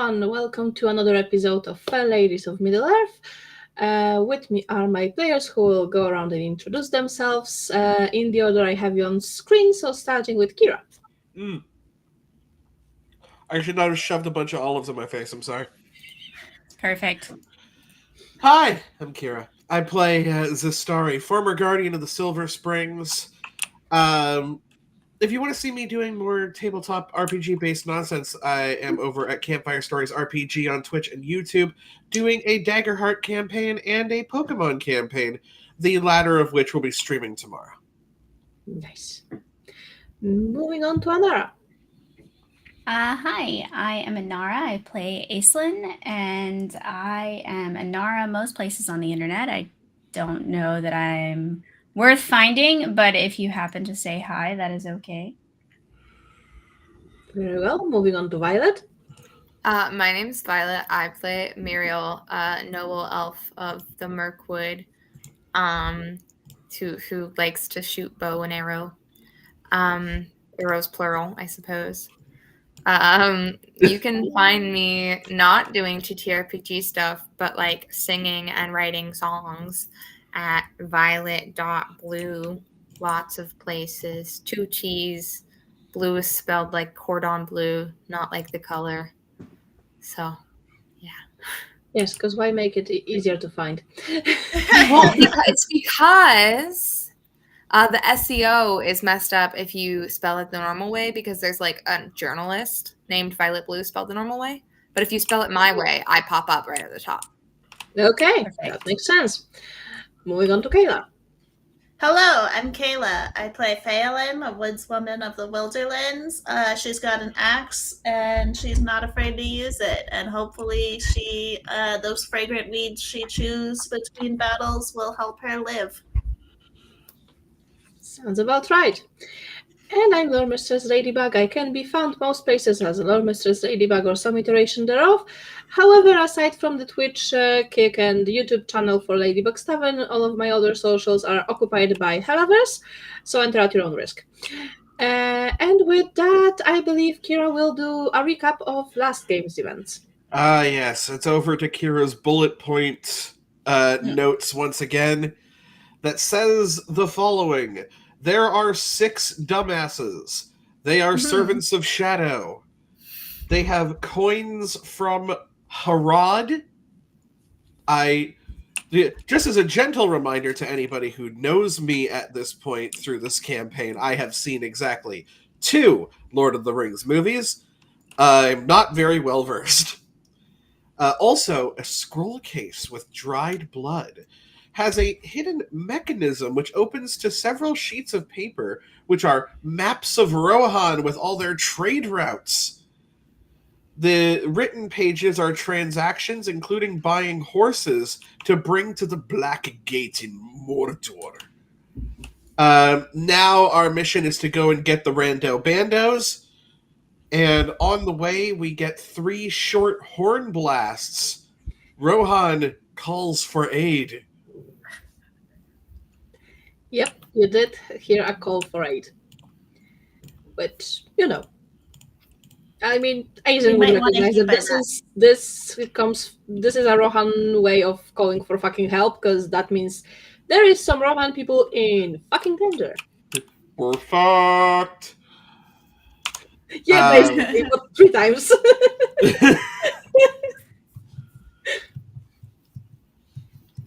everyone. Welcome to another episode of Fair Ladies of Middle Earth. With me are my players who will go around and introduce themselves in the order I have you on screen. So, starting with Kira. I should not have shoved a bunch of olives in my face. I'm sorry. Perfect. Hi, I'm Kira. I play Zistari, former guardian of the Silver Springs. If you want to see me doing more tabletop RPG-based nonsense, I am over at Campfire Stories RPG on Twitch and YouTube, doing a Daggerheart campaign and a Pokemon campaign, the latter of which will be streaming tomorrow. Nice. Moving on to Anara. Hi, I am Anara. I play Aislinn, and I am Anara most places on the internet. I don't know that I'm worth finding, but if you happen to say hi, that is okay. Very well. Moving on to Violet. My name's Violet. I play Muriel, noble elf of the Mirkwood, who likes to shoot bow and arrow. Arrows plural, I suppose. You can find me not doing TTRPG stuff, but like singing and writing songs at violet.blue, lots of places. 2 T's. Blue is spelled like cordon bleu, not like the color. So, yeah. Yes, because why make it easier to find? Well, it's because the SEO is messed up if you spell it the normal way, because there's like a journalist named Violet Blue spelled the normal way. But if you spell it my way, I pop up right at the top. Okay, Perfect. that makes sense. Moving on to Kayla. Hello, I'm Kayla. I play Phelan, a woodswoman of the Wilderlands. She's got an axe, and she's not afraid to use it. And hopefully, those fragrant weeds she chews between battles will help her live. Sounds about right. And I'm Loremistress LadyBug. I can be found most places as Loremistress LadyBug or some iteration thereof. However, aside from the Twitch, Kick, and YouTube channel for Ladybug's Tavern, all of my other socials are occupied by Hellaverse, so enter at your own risk. And with that, I believe Kira will do a recap of last game's events. Yes, it's over to Kira's bullet point notes once again that says the following. There are 6 dumbasses. They are servants of shadow. They have coins from Harad. Just as a gentle reminder to anybody who knows me at this point through this campaign, I have seen exactly 2 Lord of the Rings movies. I'm not very well versed. Also, a scroll case with dried blood has a hidden mechanism which opens to several sheets of paper, which are maps of Rohan with all their trade routes. The written pages are transactions, including buying horses to bring to the Black Gate in Mordor. Now our mission is to go and get the Rando Bandos, and on the way we get 3 short horn blasts. Rohan calls for aid. Yep, you did hear a call for aid. But, I mean, Aizen would recognize that this is a Rohan way of calling for fucking help, because that means there is some Rohan people in fucking danger. We're fucked. Yeah, basically, but 3 times.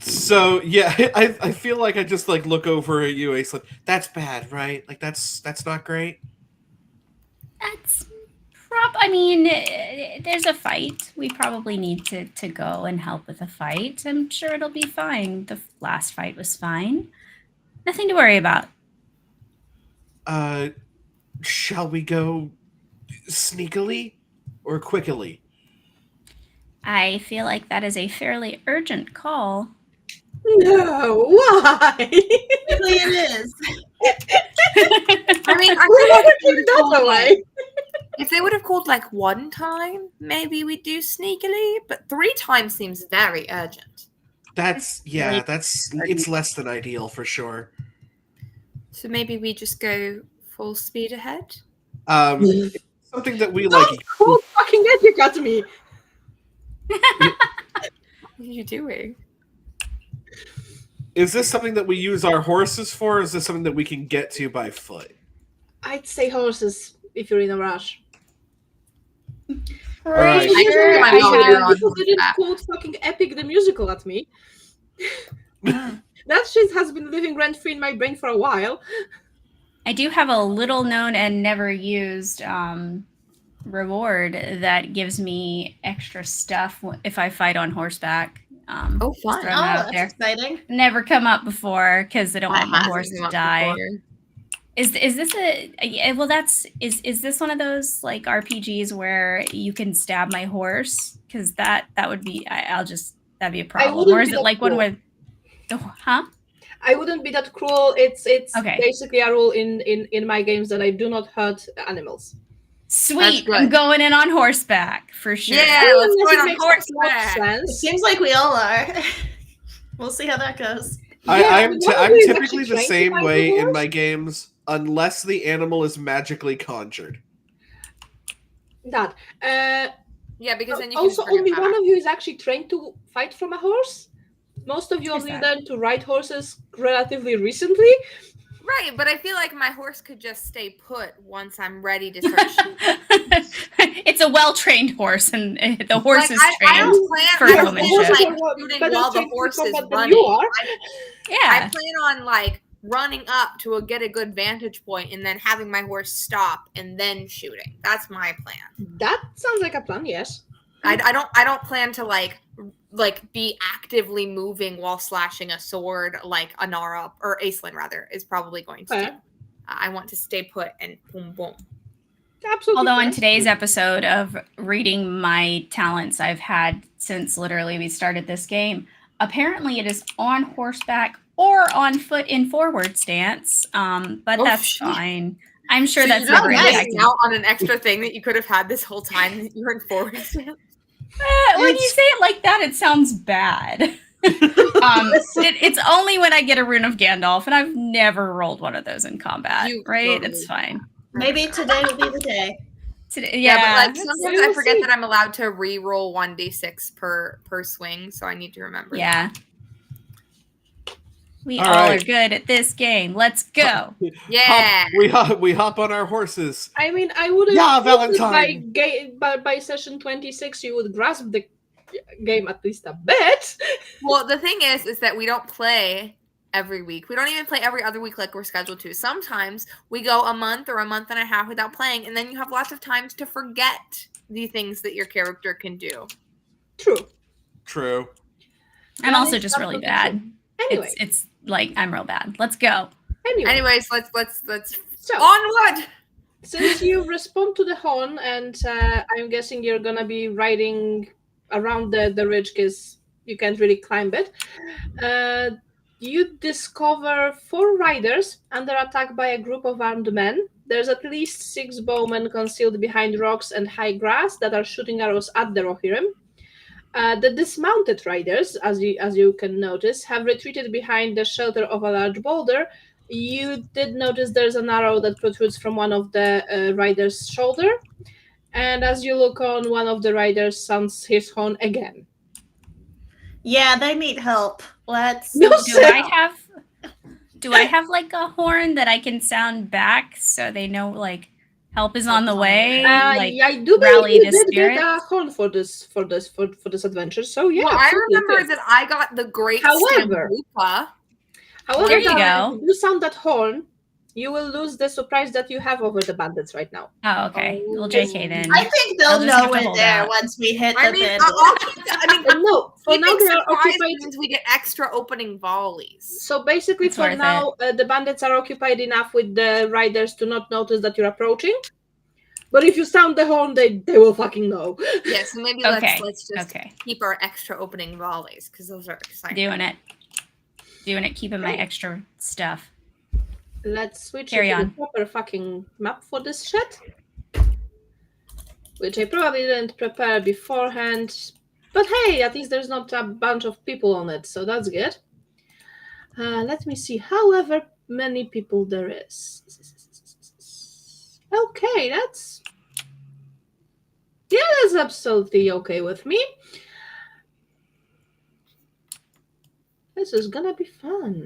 So yeah, I feel like I just like look over at you, Aislinn. That's bad, right? Like that's not great. That's I mean, there's a fight. We probably need to go and help with a fight. I'm sure it'll be fine. The last fight was fine. Nothing to worry about. Shall we go sneakily or quickly? I feel like that is a fairly urgent call. No, why? Really, it is. I mean, if they would have called like 1 time, maybe we'd do sneakily, but 3 times seems very urgent. It's less than ideal for sure. So maybe we just go full speed ahead? Something that we like. Don't fucking get you got me. What are you doing? Is this something that we use our horses for, or is this something that we can get to by foot? I'd say horses if you're in a rush. Alright. Pretty I sure can I do my have. on People didn't horseback. quote fucking Epic the musical at me. That shit has been living rent free in my brain for a while. I do have a little known and never used reward that gives me extra stuff if I fight on horseback. Oh, just fun. throwing Oh, that out that's there. exciting. Never come up before because I don't That want my hasn't horse come to up die. before. Is this a yeah, well? Is this one of those like RPGs where you can stab my horse? Because that would be that'd be a problem. wouldn't Or is be it that like one cool. where the huh? I wouldn't be that cruel. It's Okay. basically a rule in my games that I do not hurt animals. Sweet, good. I'm going in on horseback for sure. Yeah, let's Unless go it on makes a lot of horseback. It sense. seems like we all are. We'll see how that goes. I'm one of you I'm is typically actually the trained to same fight way the in horse? my games, unless the animal is magically conjured. That. Yeah, because then you Also, can bring only it one back. of you is actually trained to fight from a horse. Most of you Who's only that? learned to ride horses relatively recently. Right, but I feel like my horse could just stay put once I'm ready to start shooting. It's a well-trained horse, and the horse is I trained. don't for plan, I don't showmanship. plan like shooting Better while the trained for horse is combat than running. you are. I Yeah, plan on like running up to get a good vantage point and then having my horse stop and then shooting. That's my plan. That sounds like a plan. Yes. I don't plan to like be actively moving while slashing a sword like Anara or Aislinn rather is probably going to do. Fair. I want to stay put and boom boom. Absolutely. although in fair. today's episode of reading my talents I've had since literally we started this game, apparently it is on horseback or on foot in forward stance. But Oh, that's shit. fine. I'm sure So that's you're never not impacted. missing out on an extra thing that you could have had this whole time that you were in forward stance. When you say it like that, it sounds bad. It's only when I get a rune of Gandalf, and I've never rolled one of those in combat. You Right? totally It's fine. Maybe today will be the day. Today, Yeah, but like it's- sometimes I forget that I'm allowed to re-roll 1d6 per swing, so I need to remember. yeah. We All all right. are good at this game. Let's go. Yeah. We hop on our horses. I mean, I wouldn't. Yeah, hope that Valentine. by session 26, you would grasp the game at least a bit. Well, the thing is that we don't play every week. We don't even play every other week like we're scheduled to. Sometimes we go a month or a month and a half without playing, and then you have lots of times to forget the things that your character can do. True. True. I'm That also is just really absolutely bad. true. Anyway, It's like I'm real bad. Let's go. Anyways, let's So onward. since you respond to the horn, and I'm guessing you're gonna be riding around the ridge because you can't really climb it. You discover 4 riders under attack by a group of armed men. There's at least 6 bowmen concealed behind rocks and high grass that are shooting arrows at the Rohirrim. The dismounted riders, as you can notice, have retreated behind the shelter of a large boulder. You did notice there's an arrow that protrudes from one of the riders' shoulder, and as you look on, one of the riders sounds his horn again. Yeah, they need help. Let's. No, Do I have like a horn that I can sound back so they know like help is on the way? Like I do rally believe the you did get spirits? a horn for this adventure. So yeah, Well, I absolutely remember it is. that I got the great However- Stambupa. However, There you Dara, go. if you sound that horn, you will lose the surprise that you have over the bandits right now. Oh, okay. Well, JK then. I think I'll they'll just have know to we're hold there out. once we hit I the mean, band. No, for now keeping they are surprise occupied. means we get extra opening volleys. So basically, It's for worth now, the bandits are occupied enough with the riders to not notice that you're approaching. But if you sound the horn, they will fucking know. Yeah, so maybe Okay. let's just Okay. keep our extra opening volleys because those are exciting. Doing it. Keeping my extra stuff. Let's switch Carry to the on. proper fucking map for this shit. Which I probably didn't prepare beforehand. But hey, at least there's not a bunch of people on it, so that's good. Let me see however many people there is. Okay, that's absolutely okay with me. This is gonna be fun.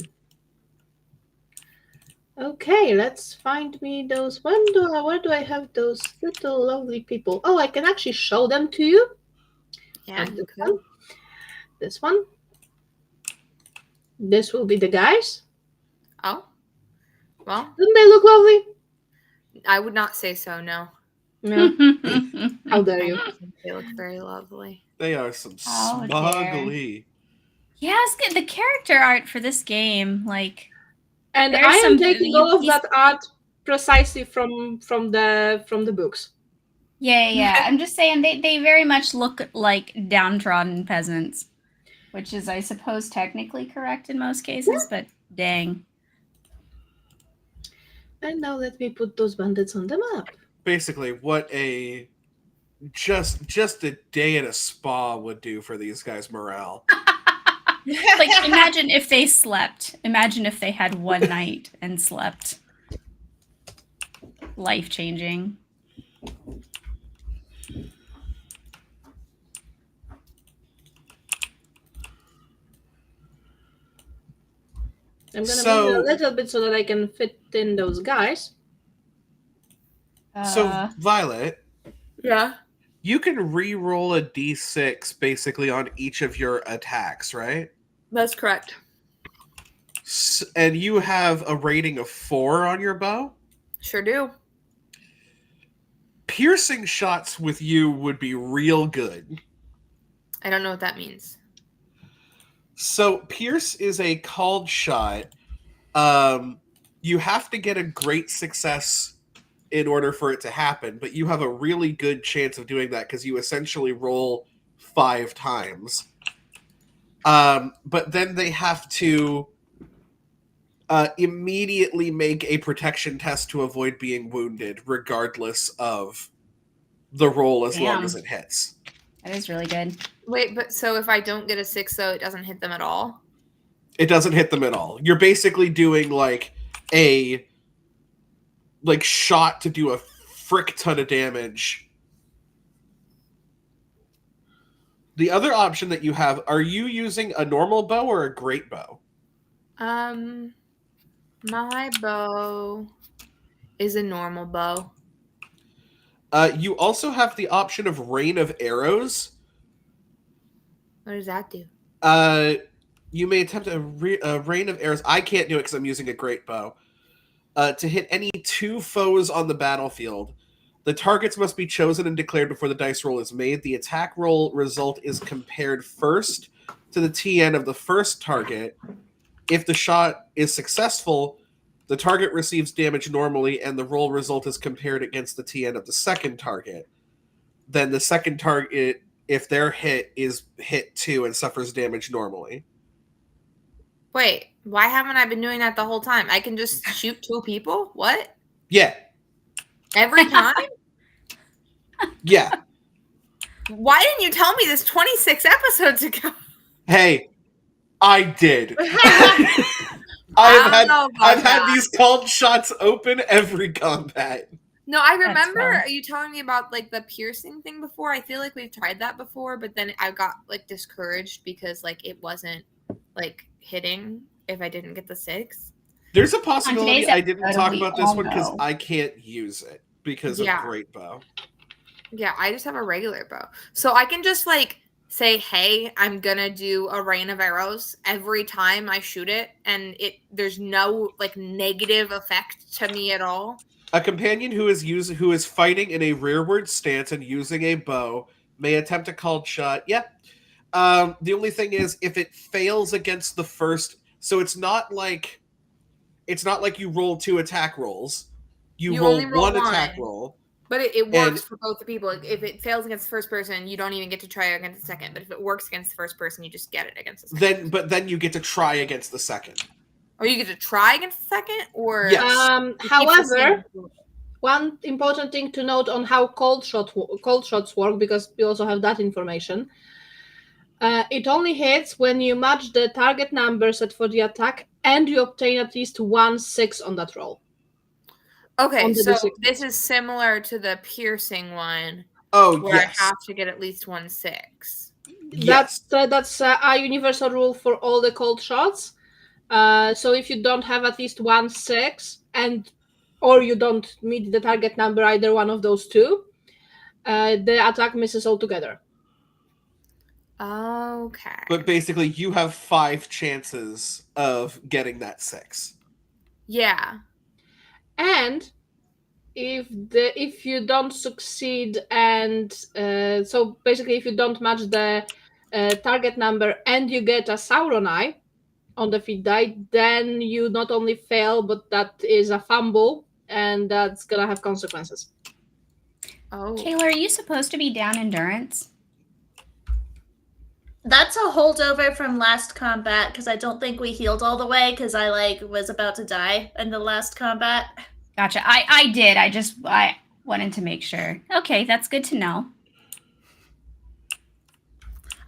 Okay, let's find me those. Where do I have those little lovely people? Oh, I can actually show them to you. Yeah, Like you this could. one. This one. This will be the guys. Oh, well, Don't they look lovely? I would not say so. No, No. How dare I you? don't think they look very lovely. They are some How dare. smuggly. Yeah, it's good. The character art for this game, like, And there's I am some taking all of these- that art precisely from the books. Yeah. I'm just saying they very much look like downtrodden peasants, which is, I suppose, technically correct in most cases, but dang. And now let me put those bandits on the map. Basically, what a just a day at a spa would do for these guys' morale. Like, imagine if they slept. Imagine if they had one night and slept. Life-changing. I'm gonna So- move it a little bit so that I can fit in those guys. So, Violet, Yeah, you can re-roll a d6 basically on each of your attacks, right? that's correct. And you have a rating of 4 on your bow? Sure do. Piercing shots with you would be real good. I don't know what that means. So, Pierce is a called shot. You have to get a great success in order for it to happen, but you have a really good chance of doing that because you essentially roll 5 times. But then they have to immediately make a protection test to avoid being wounded, regardless of the roll, as long Damn. as it hits. That is really good. Wait, but so if I don't get a 6, though, it doesn't hit them at all? It doesn't hit them at all. You're basically doing like a shot to do a frick ton of damage. The other option that you have, are you using a normal bow or a great bow? My bow is a normal bow. You also have the option of rain of arrows. What does that do? You may attempt a rain of arrows. I can't do it because I'm using a great bow. To hit any 2 foes on the battlefield. The targets must be chosen and declared before the dice roll is made. The attack roll result is compared first to the TN of the first target. If the shot is successful, the target receives damage normally, and the roll result is compared against the TN of the second target. Then the second target, if they're hit, is hit too and suffers damage normally. Wait, why haven't I been doing that the whole time? I can just shoot 2 people? What? Yeah, Every time? yeah. Why didn't you tell me this 26 episodes ago? Hey, I did. I don't know about I've had that. these called shots open every combat. No, I That's remember fun. you telling me about like the piercing thing before. I feel like we've tried that before, but then I got like discouraged because like it wasn't like hitting if I didn't get the 6. There's a possibility today's I didn't episode, talk we about this all one because know. I can't use it because Yeah. of Great Bow. Yeah, I just have a regular bow. So I can just like say, hey, I'm gonna do a rain of arrows every time I shoot it, and there's no like negative effect to me at all. A companion who is fighting in a rearward stance and using a bow may attempt a called shot. Yeah. The only thing is if it fails against the first, so it's not like you roll 2 attack rolls. You roll only roll one one. attack roll. But it works And- for both the people. If it fails against the first person, you don't even get to try against the second. But if it works against the first person, you just get it against the second. Then you get to try against the second. Or you get to try against the second, or Yes. it keeps the However, same rule? one important thing to note on how cold shots work, because we also have that information. It only hits when you match the target number set for the attack, and you obtain at least 1 6 on that roll. Okay, on the so D6. this is similar to the piercing one, Oh, where yes. I have to get at least 1 6. Yes. That's a universal rule for all the cold shots. So if you don't have at least 1/6 or you don't meet the target number, either one of those two, the attack misses altogether. Okay. But basically, you have 5 chances of getting that 6. Yeah. And if you don't succeed, and so basically if you don't match the target number and you get a Sauron eye on the feed die, then you not only fail, but that is a fumble, and that's gonna have consequences. Oh. Kayla, are you supposed to be down endurance? That's a holdover from last combat because I don't think we healed all the way because I was about to die in the last combat. Gotcha. I did. I wanted to make sure. Okay, that's good to know.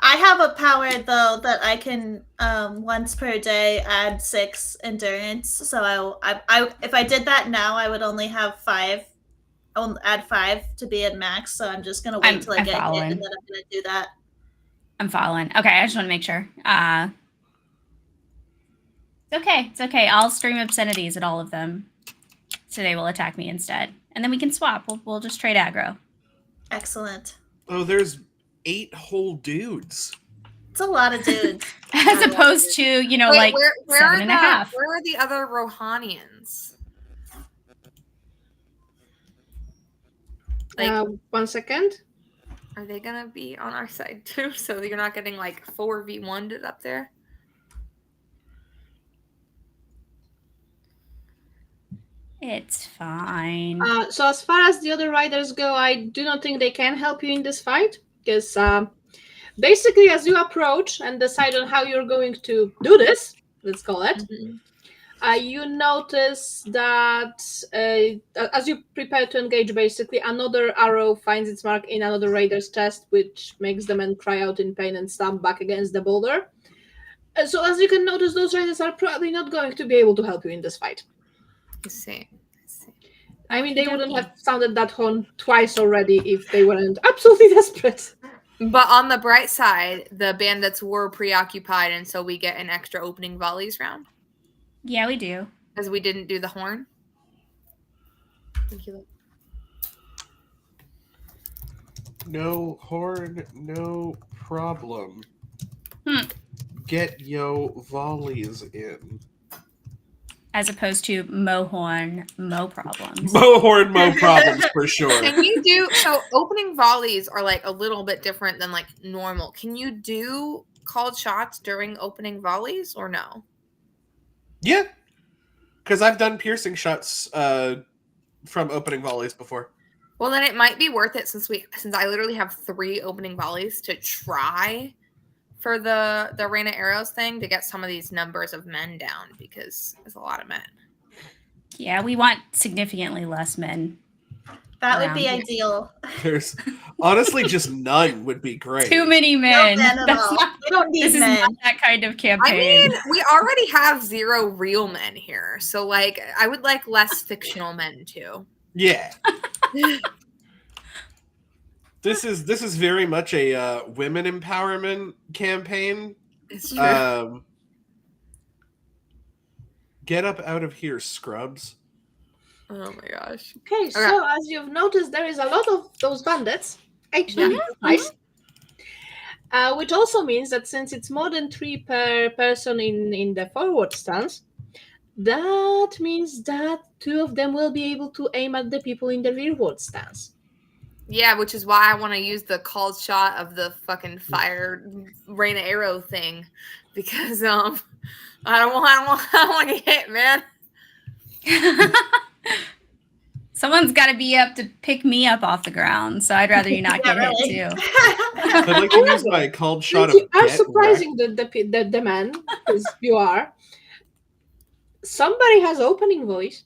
I have a power though that I can once per day add 6 endurance. So I if I did that now, I would only have 5. I'll add 5 to be at max. So I'm just gonna wait till I I'm get hit, following. and then I'm gonna do that. I'm following. Okay, I just want to make sure. It's okay. It's okay. I'll scream obscenities at all of them, so they will attack me instead, and then we can swap. We'll just trade aggro. Excellent. Oh, there's 8 whole dudes. It's a lot of dudes. As opposed to, you know, Wait, like where 7.5. Where are the other Rohanians? Like, 1 second. are they gonna be on our side too? So you're not getting like 4v1'd up there? It's fine. So as far as the other riders go, I do not think they can help you in this fight, because basically as you approach and decide on how you're going to do this, let's call it, you notice that as you prepare to engage, basically another arrow finds its mark in another raider's chest, which makes the men cry out in pain and stamp back against the boulder. So as you can notice, those raiders are probably not going to be able to help you in this fight. I see. I mean, they wouldn't have sounded that horn twice already if they weren't absolutely desperate. But on the bright side, the bandits were preoccupied, and so we get an extra opening volleys round. Yeah, we do. Because we didn't do the horn. Thank you. No horn, no problem. Get yo volleys in. As opposed to Mohorn, Mo problems. Mo horn, mo problems for sure. Can you do so? Opening volleys are like a little bit different than like normal. Can you do called shots during opening volleys or no? Yeah, because I've done piercing shots from opening volleys before. Well, then it might be worth it since I literally have 3 opening volleys to try for the Rain of Arrows thing to get some of these numbers of men down, because it's a lot of men. Yeah, we want significantly less men. That would be around. ideal. There's honestly just none would be great. Too many men. No men at all. We don't need This is men. not that kind of I campaign. mean, we already have 0 real men here, so like I would like less fictional men too. Yeah. This is very much a women empowerment campaign. It's true. Get up out of here, scrubs. Oh my gosh. Okay, so as you've noticed, there is a lot of those bandits. Actually, nice. Which also means that since it's more than 3 per person in the forward stance, that means that 2 of them will be able to aim at the people in the rearward stance. Yeah, which is why I want to use the called shot of the fucking fire rain of arrow thing, because I don't want to get hit, man. Someone's got to be up to pick me up off the ground, so I'd rather you not get hit too. I'd like to use my called shot of You are get surprising the man, because you are. Somebody has opening voice.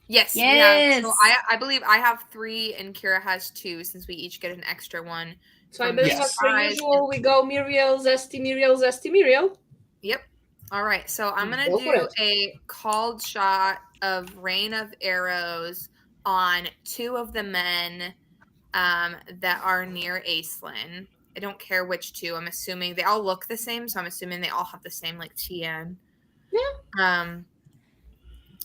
Yes. Yes. So I believe I have 3 and Kira has 2, since we each get an extra one. So I believe Yes. as per usual, we go Muriel, Zesty, Muriel, Zesty, Muriel. Yep. All right. So I'm going Go to for do it. a called shot of rain of arrows on 2 of the men that are near Aislinn. I don't care which two. I'm assuming they all look the same, so I'm assuming they all have the same like TN. Yeah.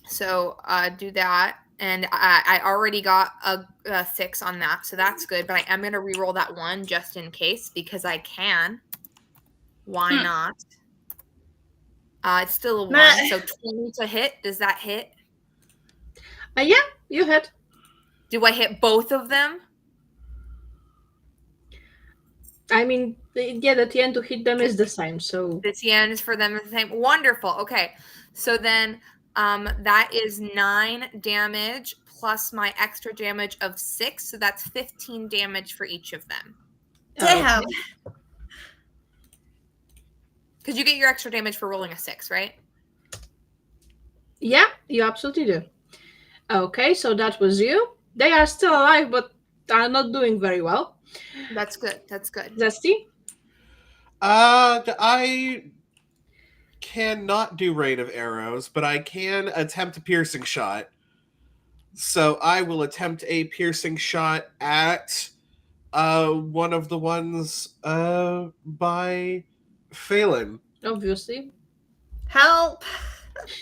So do that. And I already got a 6 on that, so that's good. But I am going to reroll that 1 just in case because I can. Why not? It's still a 1, so 20 to hit. Does that hit? Yeah, you hit. Do I hit both of them? I mean, yeah, the TN to hit them is the same, so... The TN is for them the same. Wonderful. Okay. So then that is 9 damage plus my extra damage of 6. So that's 15 damage for each of them. Damn. Because you get your extra damage for rolling a 6, right? Yeah, you absolutely do. Okay, so that was you. They are still alive, but are not doing very well. That's good. That's good. Zesty? I cannot do rain of arrows, but I can attempt a piercing shot. So I will attempt a piercing shot at one of the ones by Phelan. Obviously. Help!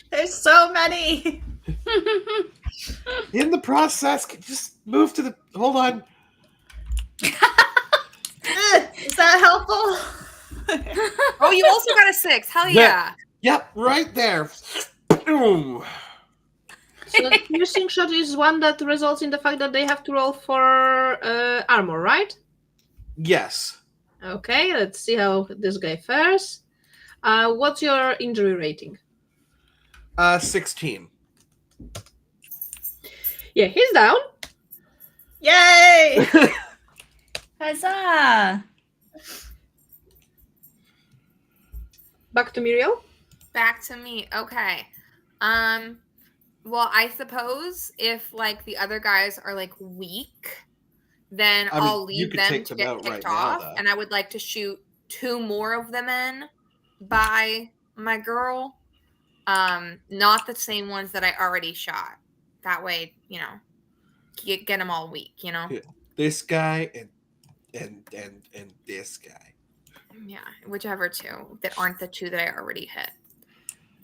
There's so many. In the process, just move to the. Hold on. Is that helpful? Oh, you also got a 6. Hell yeah. Yep, right there. Boom. So the piercing shot is one that results in the fact that they have to roll for armor, right? Yes. Okay, let's see how this guy fares. What's your injury rating? 16. Yeah, he's down. Yay! Huzzah! Back to Muriel. Back to me. Okay. Well, I suppose if like the other guys are like weak, then I mean, I'll you leave could them take to them get out picked right now, off, though. and I would like to shoot 2 more of them in by my girl. Not the same ones that I already shot. That way, you know, get them all weak. You know. Yeah. This guy and this guy. Yeah, whichever 2 that aren't the 2 that I already hit.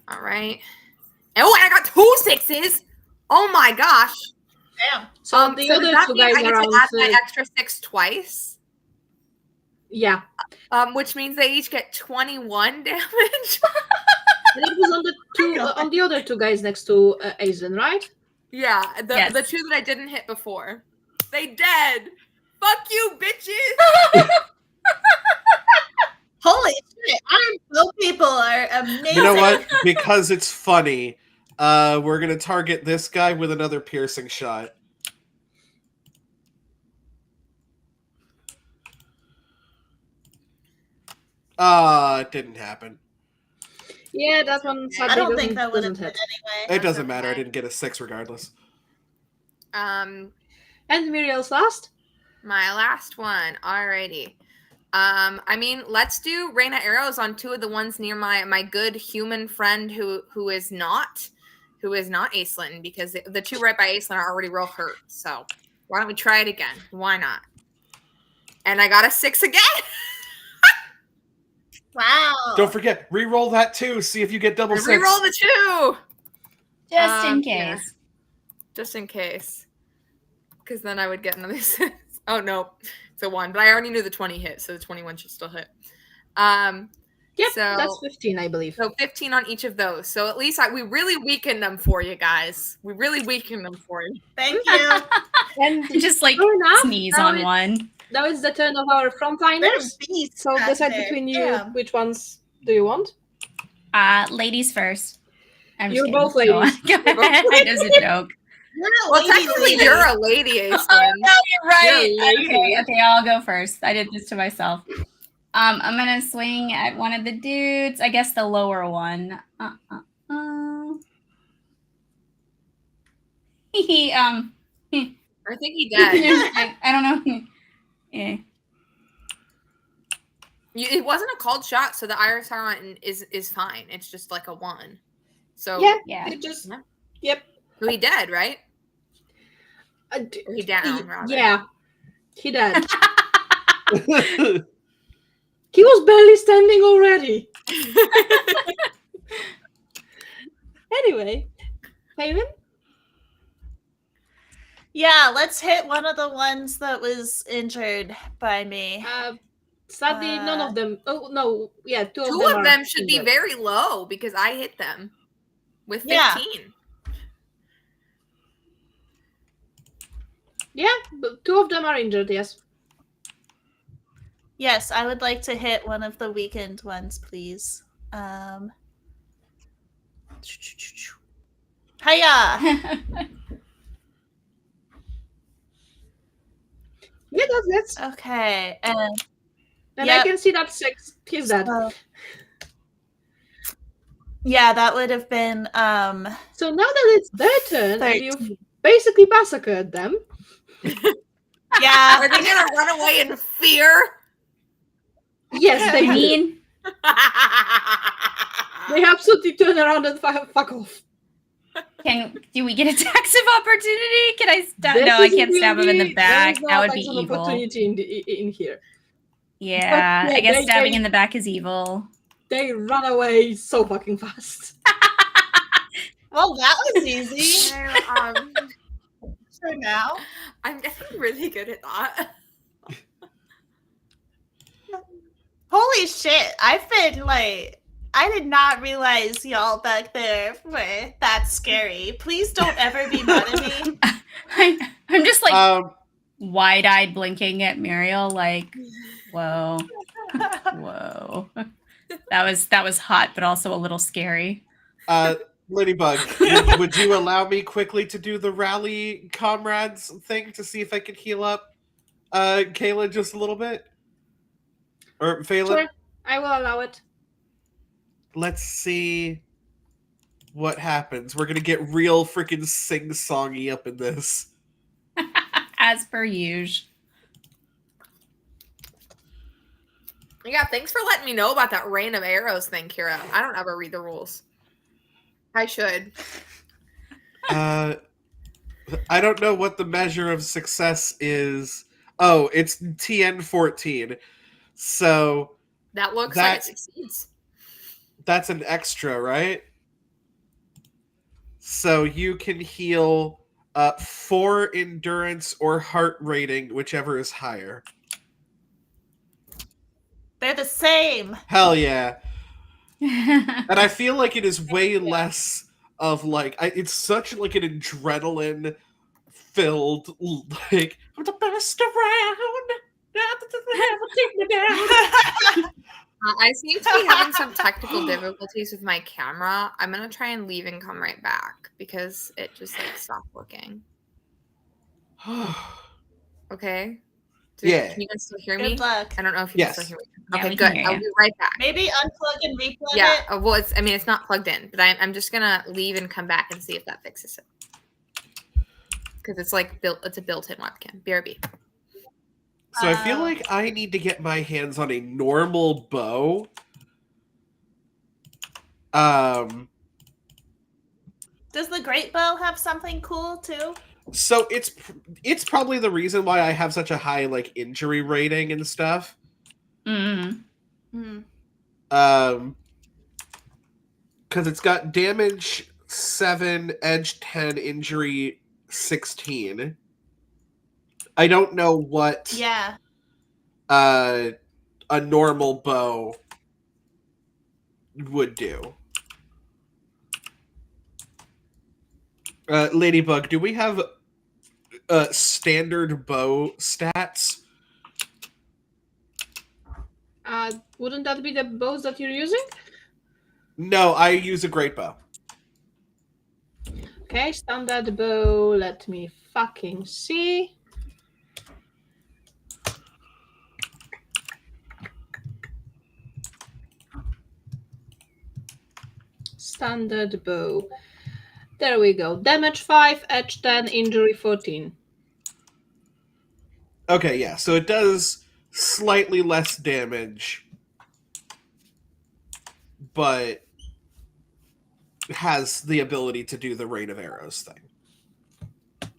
All right. Oh, and I got 2 6s. Oh my gosh. Damn. So the so other does that two mean guys I get around. to add my extra 6 twice? Yeah. Which means they each get 21 damage. And it was on the on the other 2 guys next to Aizen, right? Yeah, Yes. the 2 that I didn't hit before. They dead. Fuck you, bitches. Holy shit! Iron Bow people are amazing. You know what? Because it's funny, we're gonna target this guy with another piercing shot. It didn't happen. Yeah, that one I sadly don't think that would doesn't have hit. hit It anyway. doesn't matter. I didn't get a 6 regardless. And Muriel's last? My last one. Alrighty. I mean, let's do rain of arrows on 2 of the ones near my good human friend who is not Aislinn, because the 2 right by Aislinn are already real hurt. So why don't we try it again? Why not? And I got a 6 again. Wow. Don't forget, re-roll that too. See if you get double 6. Reroll the 2. Just in Yeah. case. Just in case. Because then I would get another 6. Oh, no. It's a 1. But I already knew the 20 hit, so the 21 should still hit. Yep, So- that's 15, I believe. So 15 on each of those. So at least we really weakened them for you guys. We really weakened them for you. Thank you. And Just like Fair enough. sneeze Now on it's- one. now it's the turn of our They're frontliners. beasts. So back decide there. between you Damn. which ones do you want. Ladies first. I'm You're just both kidding. Go on. ladies. Go ahead. It was a joke. You're a Well, lady technically, lady. you're a lady, Aislinn. No, you're right. You're a lady. Okay, I'll go first. I did this to myself. I'm gonna swing at one of the dudes. I guess the lower one. He I think he did. I don't know. Yeah. It wasn't a called shot, so the iris talent is fine. It's just like a 1. So Yeah, Yeah. it just Yeah. yep. So he dead, right? Or he down, rather. Yeah, he did. He was barely standing already. Anyway, Faven? Yeah, let's hit one of the ones that was injured by me. Sadly, none of them. Oh no, yeah, two Two of of are them should be injured. very low because I hit them with 15. Yeah. Yeah, but two of them are injured. Yes. Yes, I would like to hit one of the weakened ones, please. Hiya! Yeah, that's Okay, and I Yep. can see that 6. He's dead. Yeah, that would have been So now that it's their turn, and 13. you've basically massacred them. Yeah. Are they gonna run away in fear? Yes, they I do. mean, They absolutely turn around and fuck off. do we get attacks of opportunity? Can I stab? This No, I is can't stab him in the really- back. there is no That would be attacks of evil. opportunity in here. Yeah, But, I guess they- stabbing they- in the back is evil. They run away so fucking fast. Well, that was easy So, for now. I'm getting really good at that. Holy shit! I've been like, I did not realize y'all back there were that scary. Please don't ever be mad at me. I'm just like Um, wide-eyed blinking at Muriel, like, whoa, whoa. That was hot, but also a little scary. Ladybug, would you allow me quickly to do the rally comrades thing to see if I could heal up Kayla just a little bit? Or Phelan? Sure, I will allow it. Let's see what happens. We're gonna get real freaking sing-songy up in this. As per usual. Yeah, thanks for letting me know about that rain of arrows thing, Kira. I don't ever read the rules. I should. I don't know what the measure of success is. Oh, it's TN14. So That looks like it That- succeeds. that's an extra, right? So you can heal 4 endurance or heart rating, whichever is higher. They're the same. Hell yeah. And I feel like it is way less of like it's such like an adrenaline filled like I'm the best around. Never take me down. I seem to be having some technical difficulties with my camera. I'm gonna try and leave and come right back because it just like stopped working. Okay. Yeah. Can you guys still hear me? Good luck. I don't know if you can Yes. still hear me. Yeah, Okay, we can good. hear I'll you. be right back. Maybe unplug and replug Yeah. it. Well, it's not plugged in, but I'm just gonna leave and come back and see if that fixes it. Because it's like it's a built-in webcam. BRB. So I feel like I need to get my hands on a normal bow. Does the great bow have something cool too? So it's probably the reason why I have such a high like injury rating and stuff. Mm. Because it's got damage 7, edge 10, injury 16. I don't know what Yeah. a normal bow would do. Ladybug, do we have standard bow stats? Wouldn't that be the bows that you're using? No, I use a great bow. Okay, standard bow. Let me fucking see. Standard bow. There we go. Damage 5, edge 10, injury 14. Okay, yeah, so it does slightly less damage, but has the ability to do the rain of arrows thing.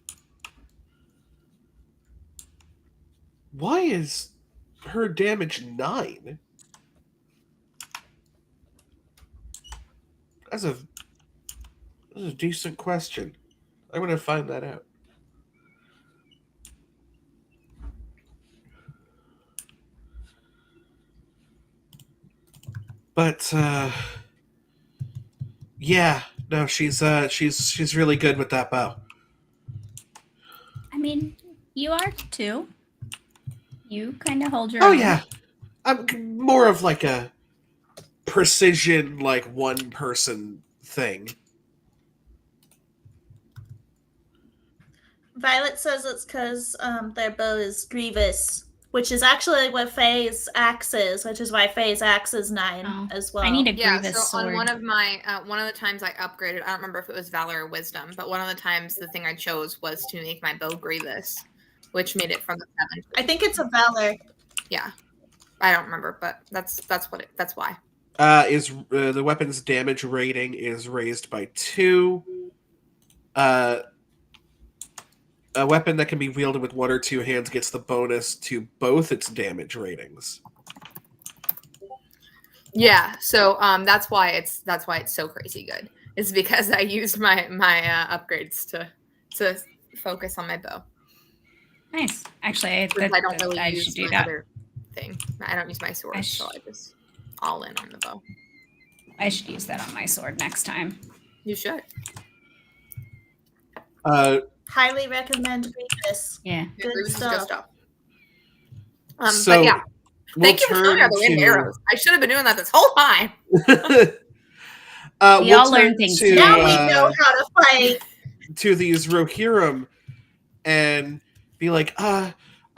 Why is her damage 9? That's a decent question. I'm going to find that out. But yeah, no, she's really good with that bow. I mean, you are too. You kind of hold your Oh own. yeah, I'm more of like a precision, like one person thing. Violet says it's because their bow is Grievous, which is actually what Faye's axe is, which is why Faye's axe is 9 Oh, as well. I need a Yeah, grievous so on sword. one of the times I upgraded, I don't remember if it was Valor or Wisdom, but one of the times the thing I chose was to make my bow Grievous, which made it from the 7. I think it's a Valor. Yeah, I don't remember, but that's why. The weapon's damage rating is raised by 2. A weapon that can be wielded with 1 or 2 hands gets the bonus to both its damage ratings. Yeah, so that's why it's so crazy good. It's because I used my upgrades to focus on my bow. Nice. Actually, I don't really I use should do my that. other thing. I don't use my sword, so I just all in on the bow. I should use that on my sword next time. You should. Highly recommend Grievous. Yeah. Good Grievous is stuff. So but yeah, thank you for showing me how to turn wind to- arrows. I should have been doing that this whole time. We all learn things today. Now we know how to fight. To these Rohirrim and be like, are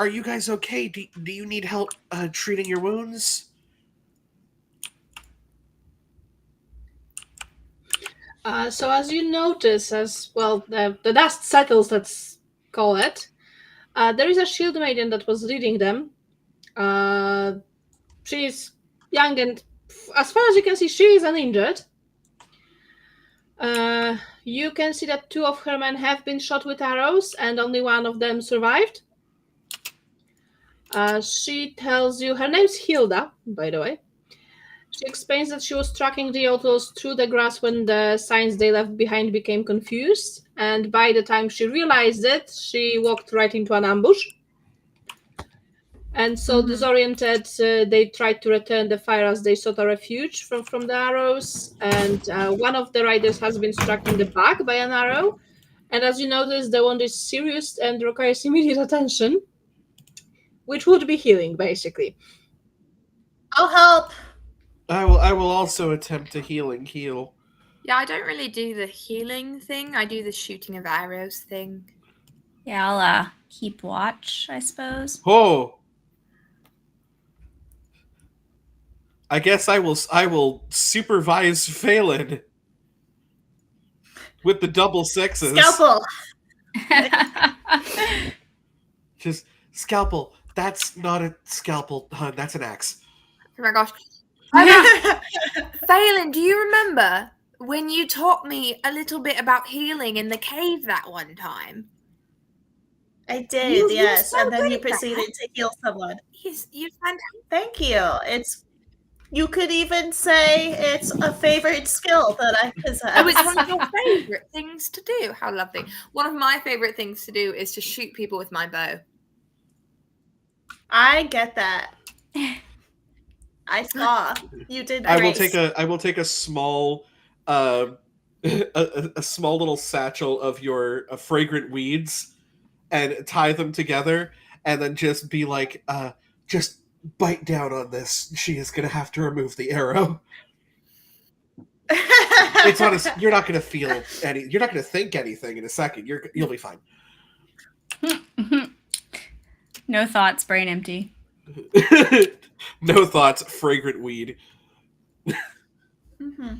you guys okay? Do you need help treating your wounds? So as you notice, as well, the dust settles, let's call it, there is a shield maiden that was leading them. She's young and, as far as you can see, she is uninjured. You can see that 2 of her men have been shot with arrows and only 1 of them survived. She tells you, her name's Hilda, by the way. She explains that she was tracking the outlaws through the grass when the signs they left behind became confused, and by the time she realized it, she walked right into an ambush. And so disoriented, they tried to return the fire as they sought a refuge from the arrows, and one of the riders has been struck in the back by an arrow, and as you notice, the wound is serious and requires immediate attention, which would be healing, basically. I'll help. I will also attempt to heal. Yeah, I don't really do the healing thing. I do the shooting of arrows thing. Yeah, I'll keep watch, I suppose. Oh, I guess I will supervise Phelan with the double sixes. Scalpel. Just scalpel. That's not a scalpel, hun. That's an axe. Oh my gosh. Phelan, do you remember when you taught me a little bit about healing in the cave that one time? I did, You're yes. so And then good you at that. proceeded to heal someone. You fantastic. Thank you. You could even say it's a favorite skill that I possess. Oh, it's one of your favorite things to do. How lovely. One of my favorite things to do is to shoot people with my bow. I get that. I saw. You did I great. will take a small a small little satchel of your fragrant weeds and tie them together and then just be like, just bite down on this. She is gonna have to remove the arrow. It's honest. You're not gonna feel any. You're not gonna think anything in a second. You'll be fine. No thoughts, brain empty. No thoughts. Fragrant weed. Mm-hmm.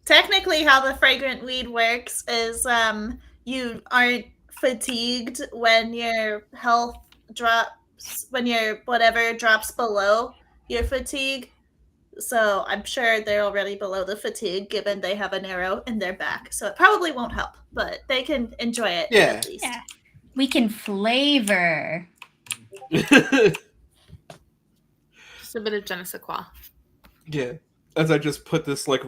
Technically, how the fragrant weed works is you aren't fatigued when your health drops, when your whatever drops below your fatigue. So I'm sure they're already below the fatigue given they have an arrow in their back. So it probably won't help, but they can enjoy it at least. Yeah. We can flavor. Just a bit of je ne sais quoi. Yeah. As I just put this like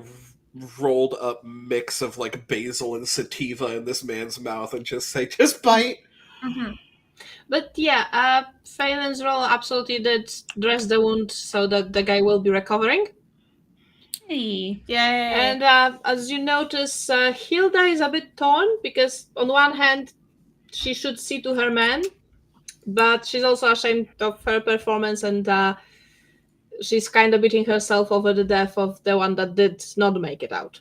rolled up mix of like basil and sativa in this man's mouth and just say, just bite. Mm-hmm. But yeah, Phelan's roll absolutely did dress the wound so that the guy will be recovering. Hey. Yay. And as you notice, Hilda is a bit torn because on one hand, she should see to her man, but she's also ashamed of her performance, and she's kind of beating herself over the death of the one that did not make it out.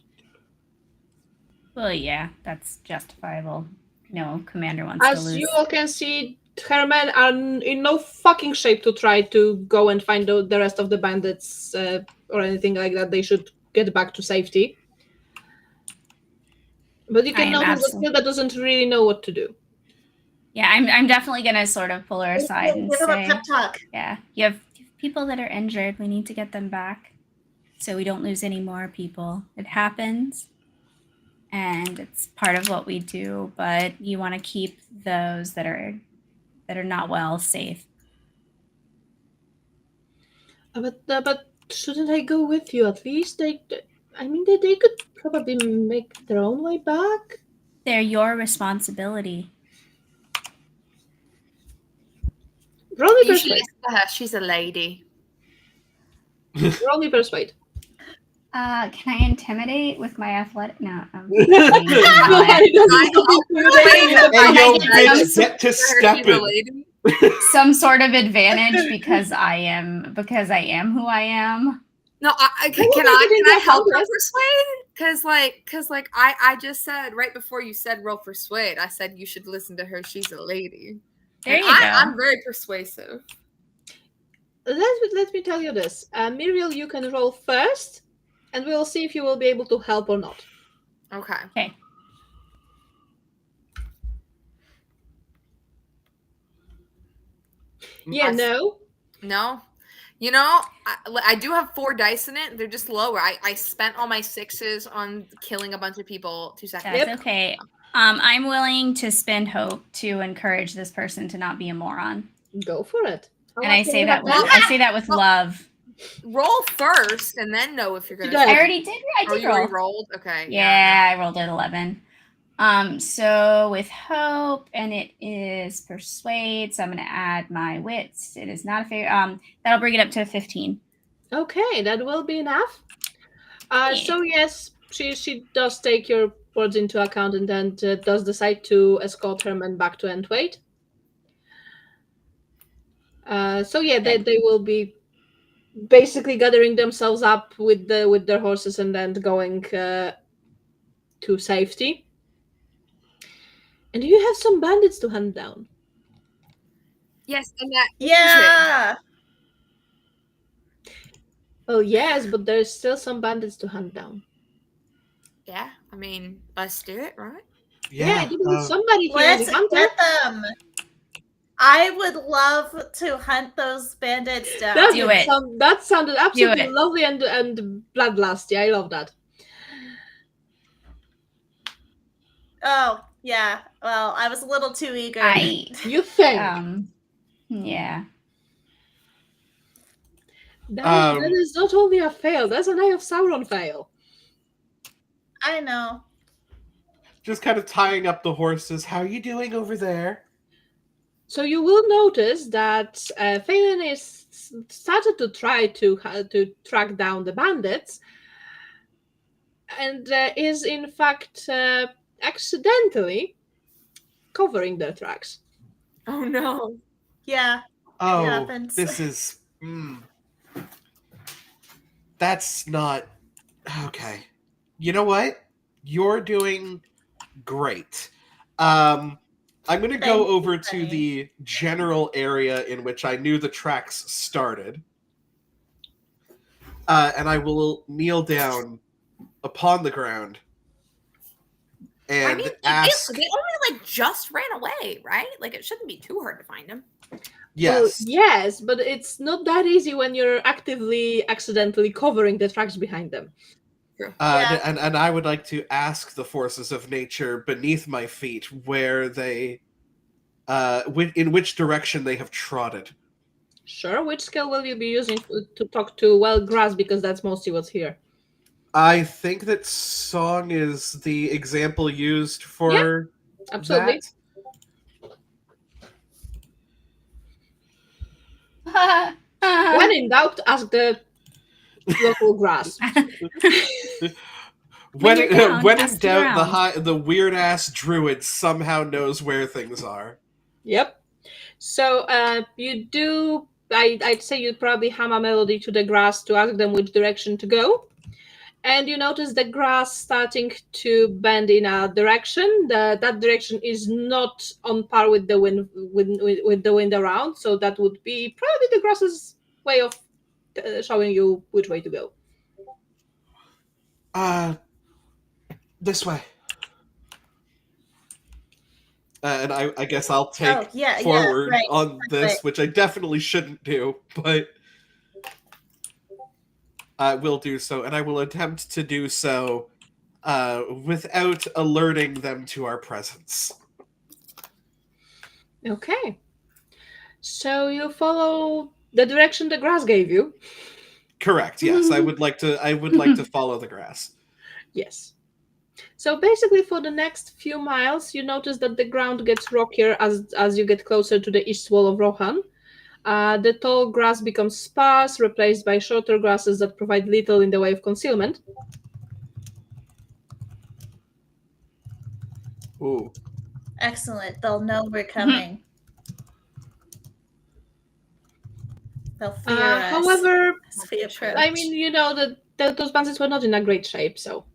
Well, yeah, that's justifiable. No commander wants to As lose. you all can see, her men are in no fucking shape to try to go and find the rest of the bandits or anything like that. They should get back to safety. But you I can am notice that Hilda doesn't really know what to do. Yeah, I'm definitely gonna sort of pull her aside and Give him a say, pep talk. yeah, you have people that are injured. We need to get them back so we don't lose any more people. It happens, and it's part of what we do. But you want to keep those that are not well safe. But shouldn't I go with you at least? They could probably make their own way back. They're your responsibility. Roll me You should persuade. listen to her. She's a lady. Roll me persuade. Can I intimidate with my athletic? No. And yo, bitch, get to stepping. Some sort of advantage because I am who I am. No, can I help her persuade? Because I just said right before you said roll persuade, I said you should listen to her. She's a lady. There you go. I'm very persuasive. Let me tell you this. Muriel, you can roll first, and we'll see if you will be able to help or not. Okay. Okay. Yeah, no. No. You know, I do have 4 dice in it. They're just lower. I spent all my 6s on killing a bunch of people 2 seconds. That's okay. I'm willing to spend hope to encourage this person to not be a moron. Go for it. And I say that with love. Roll first and then know if you're gonna. I already did. I did you roll. rolled. Okay. Yeah, I rolled at 11. So with hope, and it is persuade. So I'm going to add my wits. It is not a fair. That'll bring it up to 15. Okay, that will be enough. So yes, she does take your words into account and then does decide to escort her men back to Entwait. So yeah, they will be basically gathering themselves up with their horses and then going to safety. And you have some bandits to hunt down. Yes, and that. Yeah. Well, yes, but there's still some bandits to hunt down. Yeah, I mean, let's do it, right? Yeah, somebody here is Let's a hunter. get them. I would love to hunt those bandits down. That sounded absolutely lovely and bloodlusty. I love that. Oh, yeah. Well, I was a little too eager. You think? Yeah. That is not only a fail, that's an Eye of Sauron fail. I know. Just kind of tying up the horses. How are you doing over there? So you will notice that Phelan is started to try to track down the bandits, and is in fact accidentally covering their tracks. Oh no! Yeah. Oh, it happens. this is. That's not okay. You know what? You're doing great. I'm going to go over to the general area in which I knew the tracks started. And I will kneel down upon the ground and ask... They only just ran away, right? Like, it shouldn't be too hard to find them. Yes. Well, yes, but it's not that easy when you're actively accidentally covering the tracks behind them. And I would like to ask the forces of nature beneath my feet where they, in which direction they have trotted. Sure. Which skill will you be using to talk to wild grass? Because that's mostly what's here. I think that song is the example used for Absolutely. When in doubt, ask the local grass. When you're down, when pass in it doubt, around. the weird ass druid somehow knows where things are. Yep. So you do. I'd say you'd probably hum a melody to the grass to ask them which direction to go. And you notice the grass starting to bend in a direction. That direction is not on par with the wind with the wind around. So that would be probably the grass's way of showing you which way to go. This way. And I guess I'll take forward right. on this, which I definitely shouldn't do, but I will do so, and I will attempt to do so without alerting them to our presence. Okay. So you follow the direction the grass gave you. Correct. Yes, I would like to. I would like to follow the grass. Yes. So basically, for the next few miles, you notice that the ground gets rockier as you get closer to the east wall of Rohan. The tall grass becomes sparse, replaced by shorter grasses that provide little in the way of concealment. Ooh. Excellent. They'll know we're coming. They'll fear us. However, as we approach. I mean, you know that those bandits were not in a great shape, so.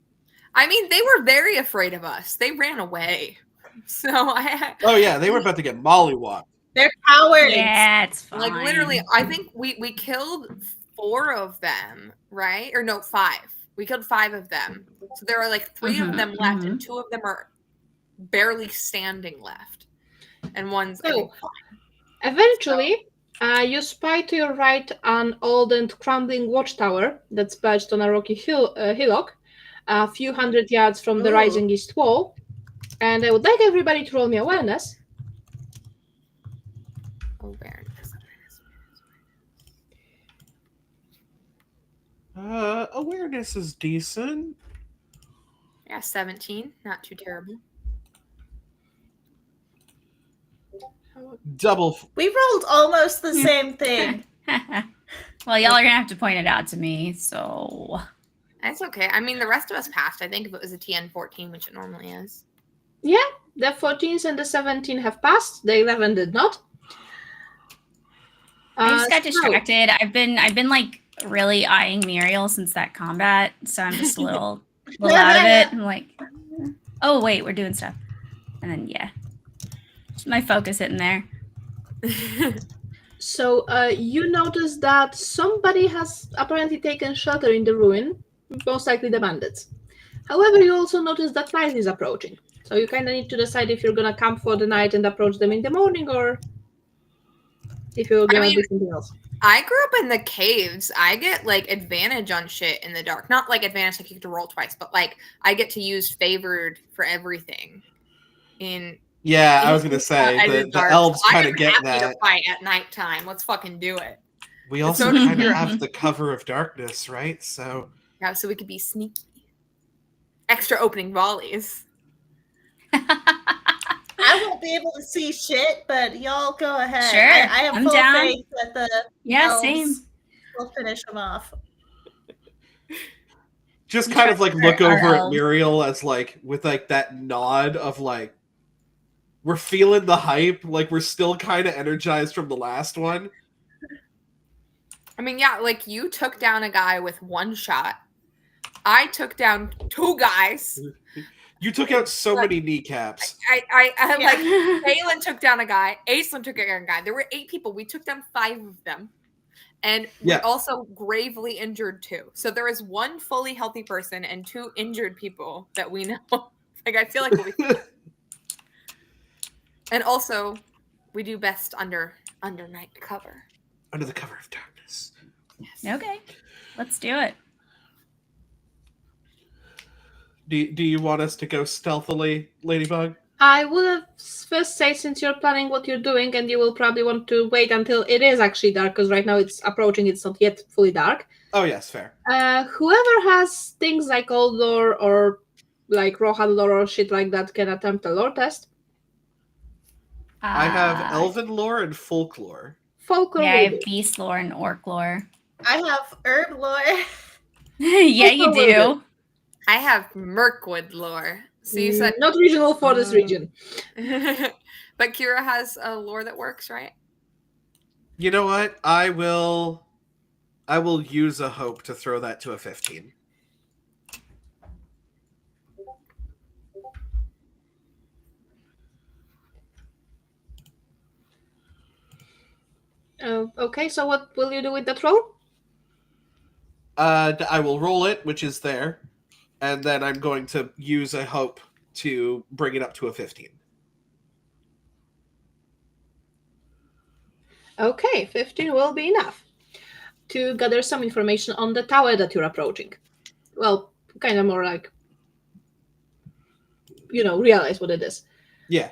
I mean, they were very afraid of us. They ran away. So Oh yeah, they were about to get mollywopped. They're cowards. Yeah, it's fine. Like literally, I think we killed 4 of them, right? Or no, 5. We killed 5 of them. So there are like 3 of them left, and 2 of them are barely standing left, and one's I think fine. Eventually, you spy to your right an old and crumbling watchtower that's perched on a rocky hillock, a few hundred yards from the rising east wall. And I would like everybody to roll me awareness. Awareness is decent. Yeah, 17. Not too terrible. Double. We rolled almost the same thing. Well, y'all are gonna have to point it out to me, so That's okay. I mean, the rest of us passed. I think if it was a TN 14, which it normally is. Yeah, the 14s and the 17 have passed. The 11 did not. I just got distracted. I've been like really eyeing Muriel since that combat, so I'm just a little out of it. I'm like, oh wait, we're doing stuff, and then yeah, just my focus hitting there. So you notice that somebody has apparently taken shelter in the ruin, most likely the bandits. However, you also notice that night is approaching. So you kind of need to decide if you're going to camp for the night and approach them in the morning, or if you're going to do something else. I grew up in the caves. I get like advantage on shit in the dark. Not like advantage like you get to roll twice, but like I get to use favored for everything. I was gonna say the elves kind of get that. To fight at nighttime. Let's fucking do it. We also kind of have the cover of darkness, right? So yeah, so we could be sneaky. Extra opening volleys. I won't be able to see shit, but y'all go ahead. Sure, I have full down. faith that the elves same. will finish them off. Just kind of like look over at Muriel as like with like that nod of like we're feeling the hype, like we're still kind of energized from the last one. I mean, yeah, like you took down a guy with 1 shot. I took down 2 guys. You took out so many kneecaps. I like Balin took down a guy. Aislinn took down a guy. There were 8 people. We took down 5 of them. And we also gravely injured 2. So there is 1 fully healthy person and 2 injured people that we know. Like I feel like and also we do best under night cover. Under the cover of darkness. Yes. Okay. Let's do it. Do you want us to go stealthily, Ladybug? I would have first say, since you're planning what you're doing and you will probably want to wait until it is actually dark, because right now it's approaching, it's not yet fully dark. Oh yes, fair. Whoever has things like old lore or like Rohan lore or shit like that can attempt a lore test. I have elven lore and folklore. Folklore Yeah, I will have do. beast lore and orc lore. I have herb lore. Yeah, you Folklore will do. I have Mirkwood lore. So you said, Not regional for this region. but Kira has a lore that works, right? You know what? I will use a hope to throw that to a 15. Okay, so what will you do with that roll? I will roll it, which is there, and then I'm going to use a hope to bring it up to a 15. Okay, 15 will be enough to gather some information on the tower that you're approaching. Well, kind of more like, realize what it is. Yeah.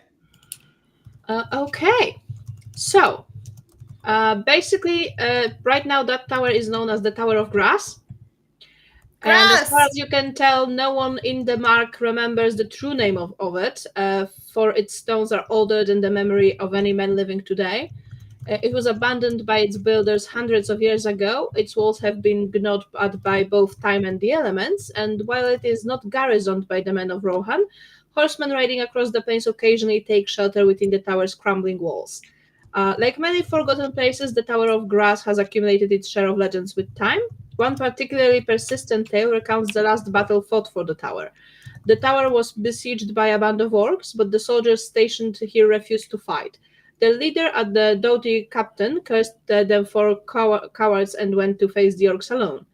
Okay, so basically, right now that tower is known as the Tower of Grass. And as far Grass! as you can tell, no one in the mark remembers the true name of it, for its stones are older than the memory of any man living today. It was abandoned by its builders hundreds of years ago. Its walls have been gnawed at by both time and the elements, and while it is not garrisoned by the men of Rohan, horsemen riding across the plains occasionally take shelter within the tower's crumbling walls. Like many forgotten places, the Tower of Grass has accumulated its share of legends with time. One particularly persistent tale recounts the last battle fought for the tower. The tower was besieged by a band of orcs, but the soldiers stationed here refused to fight. Their leader, the doughty captain, cursed them for cowards and went to face the orcs alone.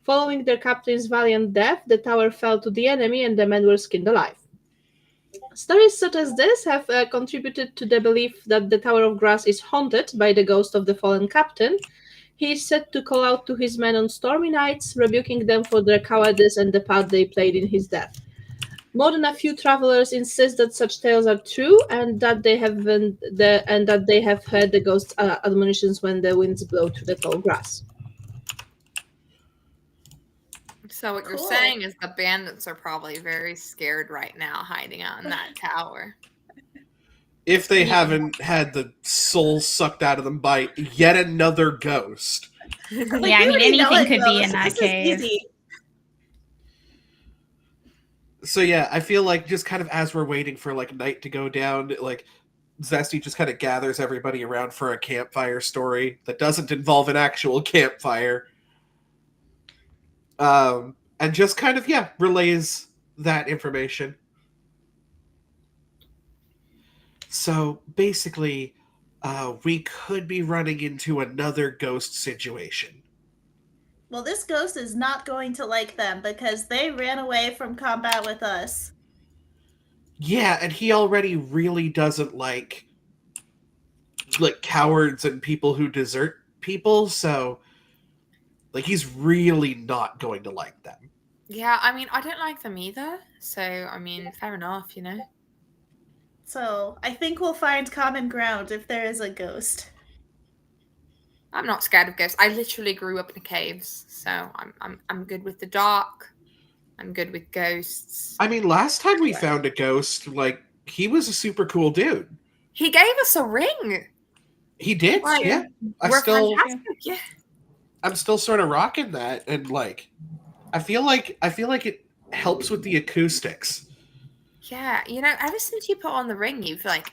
Following their captain's valiant death, the tower fell to the enemy and the men were skinned alive. Stories such as this have contributed to the belief that the Tower of Grass is haunted by the ghost of the fallen captain. He is said to call out to his men on stormy nights, rebuking them for their cowardice and the part they played in his death. More than a few travelers insist that such tales are true and that they have heard the ghost's admonitions when the winds blow through the tall grass. So what you're Cool. saying is the bandits are probably very scared right now, hiding out in that tower. If they Yeah. haven't had the soul sucked out of them by yet another ghost. Yeah, I we mean, already know anything it could be goes. in that This cave. is easy. So yeah, I feel like just kind of as we're waiting for like night to go down, like Zesty just kind of gathers everybody around for a campfire story that doesn't involve an actual campfire. And just kind of, relays that information. So basically, we could be running into another ghost situation. Well, this ghost is not going to like them because they ran away from combat with us. Yeah, and he already really doesn't like cowards and people who desert people, so like he's really not going to like them. Yeah, I mean, I don't like them either. So, I mean, fair enough, you know. So I think we'll find common ground if there is a ghost. I'm not scared of ghosts. I literally grew up in the caves, so I'm good with the dark. I'm good with ghosts. I mean, last time we found a ghost, like he was a super cool dude. He gave us a ring. He did, Like, yeah. We're fantastic. Yeah. I'm still sort of rocking that, and like, I feel like it helps with the acoustics. Yeah, you know, ever since you put on the ring, you've like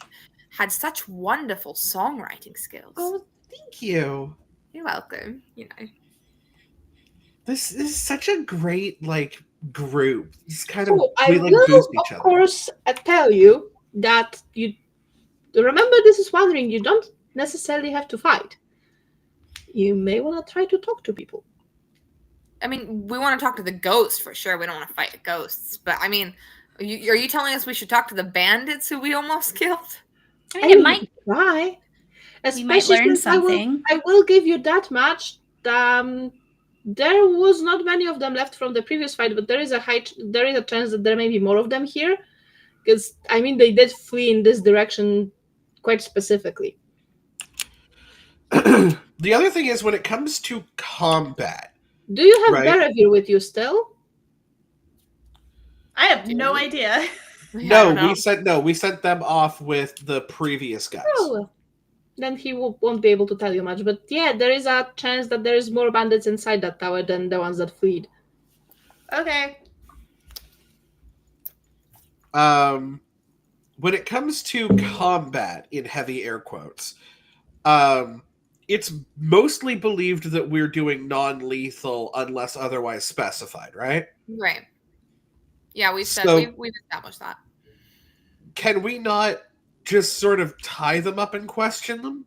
had such wonderful songwriting skills. Oh, thank you. You're welcome. You know, This is such a great like group. It's kind of So I we like will, boost each of other. course, tell you that you remember this is one ring. You don't necessarily have to fight. You may want to try to talk to people. I mean, we want to talk to the ghost for sure. We don't want to fight the ghosts, but I mean, are you telling us we should talk to the bandits who we almost killed? I mean, it might. try. We might Especially learn since I something. will give you that much. There was not many of them left from the previous fight, but there is a chance that there may be more of them here. Because, I mean, they did flee in this direction quite specifically. The other thing is when it comes to combat, Do you have right? Barevere with you still? I have no idea. Yeah, I don't know. We sent them off with the previous guys. Oh, then he won't be able to tell you much. But yeah, there is a chance that there is more bandits inside that tower than the ones that fled. Okay. When it comes to combat, in heavy air quotes, it's mostly believed that we're doing non-lethal unless otherwise specified, right? Right. Yeah, we've said So- we've established that. Can we not just sort of tie them up and question them?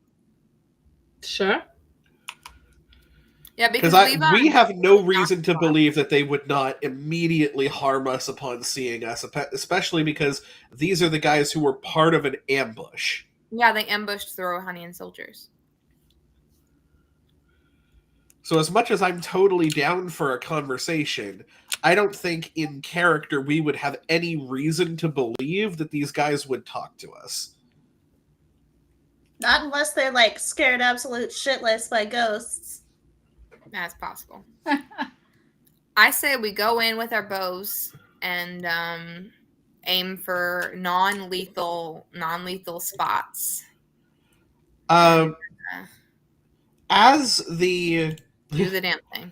Sure. Yeah, because we have no reason to believe that they would not immediately harm us upon seeing us, especially because these are the guys who were part of an ambush. Yeah, they ambushed the Rohanian soldiers. So as much as I'm totally down for a conversation, I don't think in character we would have any reason to believe that these guys would talk to us. Not unless they're like scared absolute shitless by ghosts. That's possible. I say we go in with our bows and aim for non-lethal spots. As the Do the damn thing.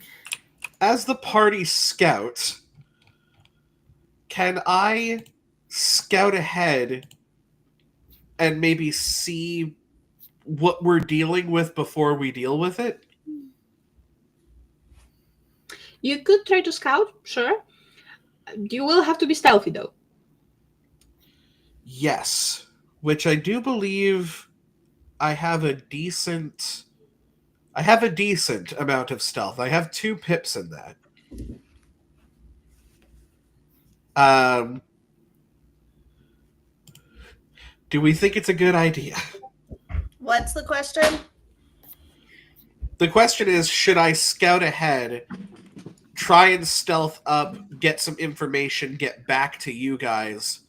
As the party scout, can I scout ahead and maybe see what we're dealing with before we deal with it? You could try to scout, sure. You will have to be stealthy, though. Yes, which I do believe I have a decent amount of stealth. I have 2 pips in that. Do we think it's a good idea? What's the question? The question is, should I scout ahead, try and stealth up, get some information, get back to you guys,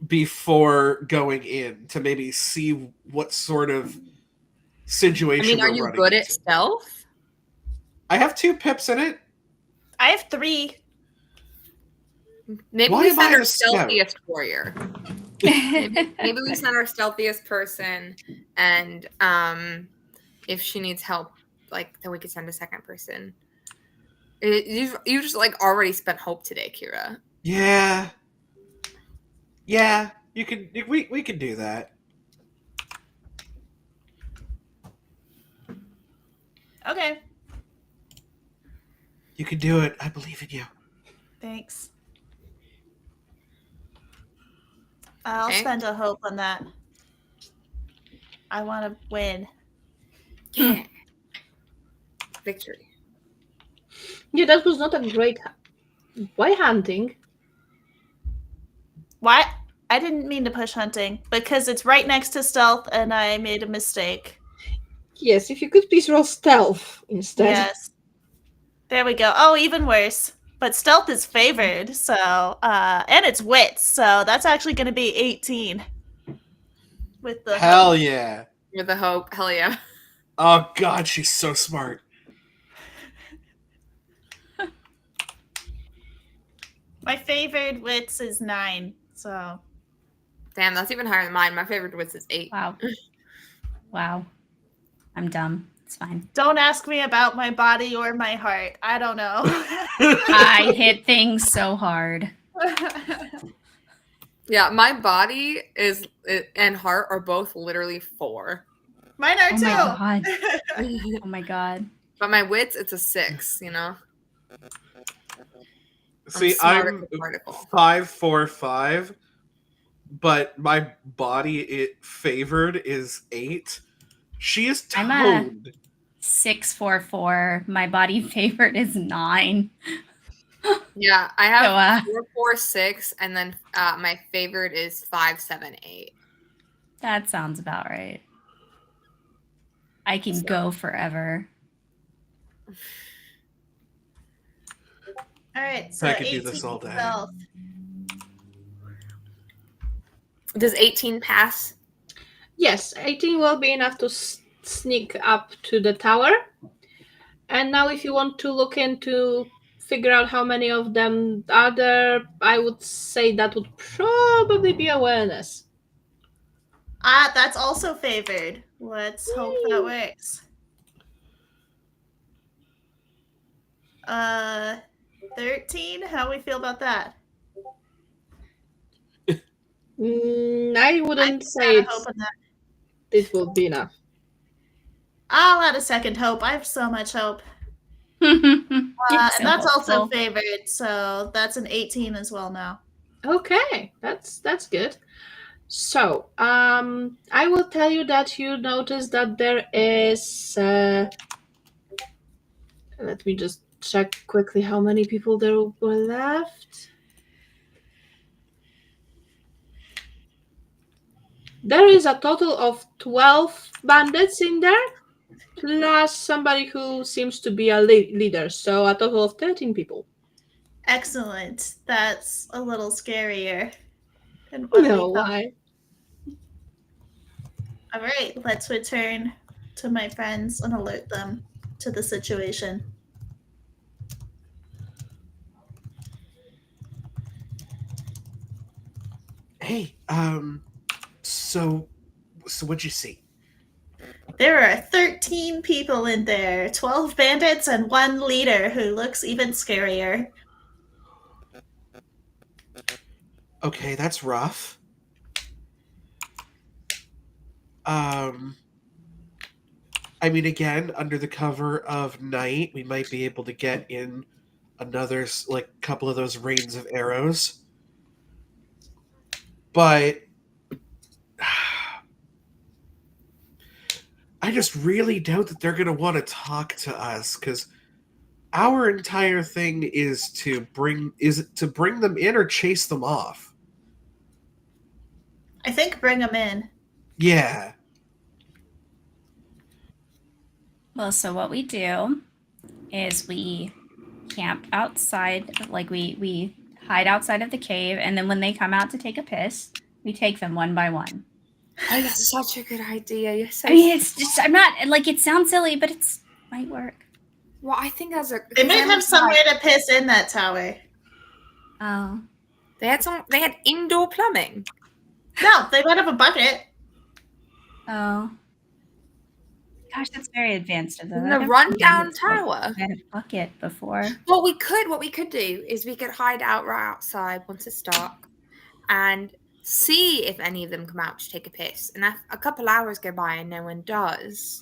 before going in to maybe see what sort of situation are we're you running good at into? stealth? I have 2 pips in it. I have 3. Maybe Why we am send I our a scout? stealthiest warrior. Maybe we send our stealthiest person, and if she needs help, like then we could send a second person. You just like already spent hope today, Kira. Yeah, you can. We can do that. Okay. You can do it. I believe in you. Thanks. I'll Okay. spend a hope on that. I want to win. Yeah. Victory. Yeah, that was not a great... Why hunting? Why? I didn't mean to push hunting because it's right next to stealth and I made a mistake. Yes, if you could please roll stealth instead. Yes. There we go. Oh, even worse. But stealth is favored, so and it's wits, so that's actually going to be 18. With the Hell hope. yeah! With the hope. Hell yeah. Oh god, she's so smart. My favored wits is 9, so Damn, that's even higher than mine. My favorite wits is 8. Wow. Wow. I'm dumb. It's fine. don't ask me about my body or my heart. I don't know. I hit things so hard. Yeah, my body and heart are both literally 4. Mine are Oh too. my god. Oh my god. But my wits, it's a 6, you know? See, smart I'm as a particle. 5'4", but my body favored is 8. She is I'm a- toned. 6'4". My body favorite is 9. Yeah, I have So, 4, 4, 6, and then my favorite is 5, 7, 8. that sounds about right. I can So- go forever. All right, so I could 18 do this all day. stealth. Does 18 pass? Yes, 18 will be enough to sneak up to the tower. And now if you want to look into figure out how many of them are there, I would say that would probably be awareness. Ah, that's also favored. Let's hope that works. 13. How we feel about that? I wouldn't say Gotta hope on that. it would be enough. I'll add a second hope. I have so much hope. You're so And that's also hopeful. favored, so that's an 18 as well now. Okay, that's good. So, I will tell you that you notice that there is. Let me just check quickly how many people there were left. There is a total of 12 bandits in there, plus somebody who seems to be a leader. So a total of 13 people. Excellent. That's a little scarier than what we No, thought. why? All right, let's return to my friends and alert them to the situation. Hey, so what'd you see? There are 13 people in there, 12 bandits and one leader who looks even scarier. Okay, that's rough. I mean, again, under the cover of night, we might be able to get in another, like, couple of those rains of arrows. But I just really doubt that they're going to want to talk to us, because our entire thing is to bring them in or chase them off. I think bring them in. Yeah. Well, so what we do is we camp outside, like we hide outside of the cave, and then when they come out to take a piss, we take them one by one. Oh, that's such a good idea. You're so. I mean, it's just I'm not like it sounds silly, but it's might work. Well, I think that's a. They might have somewhere to piss in that tower. Oh, They had indoor plumbing. No, they might have a bucket. oh. Gosh, that's very advanced of them. In the rundown tower. I had a bucket before. What we could do is we could hide out right outside once it's dark, and see if any of them come out to take a piss. And if a couple hours go by and no one does,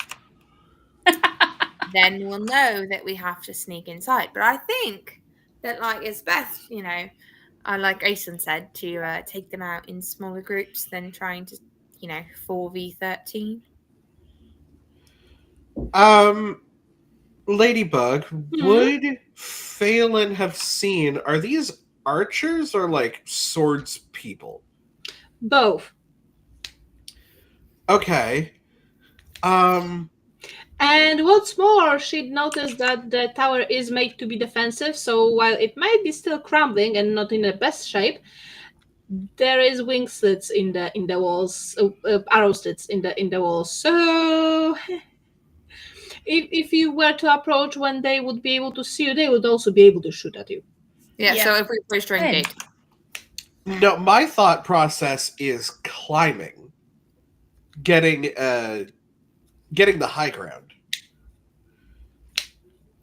then we'll know that we have to sneak inside. But I think that it's best, like Asen said, to take them out in smaller groups than trying to, 4v13. Ladybug, would Phelan have seen, are these archers or like swords people? Both. Okay. And what's more, she'd noticed that the tower is made to be defensive, so while it might be still crumbling and not in the best shape, there is wing slits in the walls, arrow slits in the walls. So if you were to approach when they would be able to see you, they would also be able to shoot at you. Yeah. Yeah. So if we push during Good. gate. No, my thought process is climbing, getting the high ground.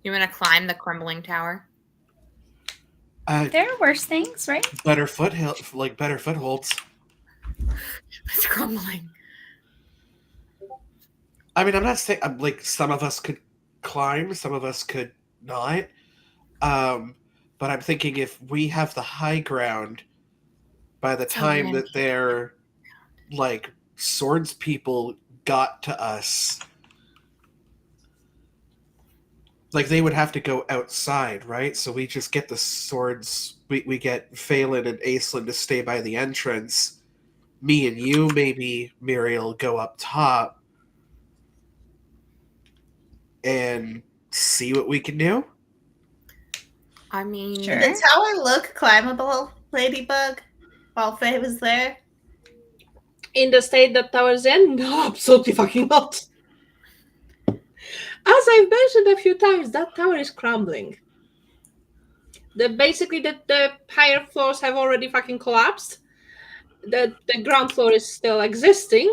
You want to climb the crumbling tower? There are worse things, right? Better footholds. It's crumbling. I mean, I'm not saying some of us could climb, some of us could not. But I'm thinking if we have the high ground, by the time that their swords people got to us, they would have to go outside, right? So we just get the swords. We get Phelan and Aislinn to stay by the entrance. Me and you, maybe Muriel, go up top and see what we can do. I mean, Sure. Did the tower look climbable, Ladybug, while Faye was there? In the state that tower's in? No, absolutely fucking not. As I've mentioned a few times, that tower is crumbling. Basically the higher floors have already fucking collapsed. The ground floor is still existing,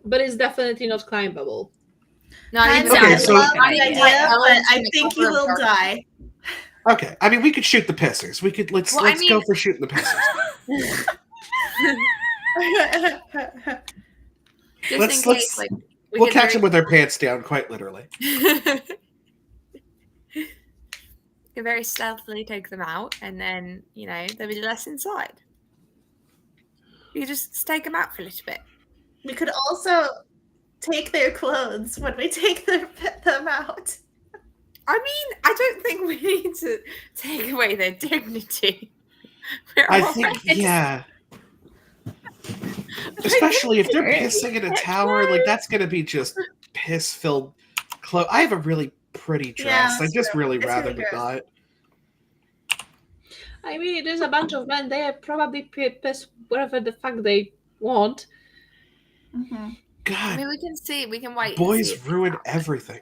but it's definitely not climbable. not even. Okay, I so- love Good the idea. idea, Like, but I in the think cover you of will darkness. die. Okay, I mean, we could shoot the pissers. We could let's Well, I go mean- for shooting the pissers. Just Let's- in case, like We'll catch them with their pants down, quite literally. You can very stealthily take them out, and then there'll be less inside. You can just take them out for a little bit. We could also take their clothes when we take them out. I mean, I don't think we need to take away their dignity. I think, yeah. Especially if they're pissing in a tower, like that's gonna be just piss-filled clothes. I have a really pretty dress. Yeah, I just true. really It's rather really would gross. not. I mean, it is a bunch of men. They are probably piss wherever the fuck they want. Mm-hmm. I God, mean, we can wait. and see boys if- ruin everything.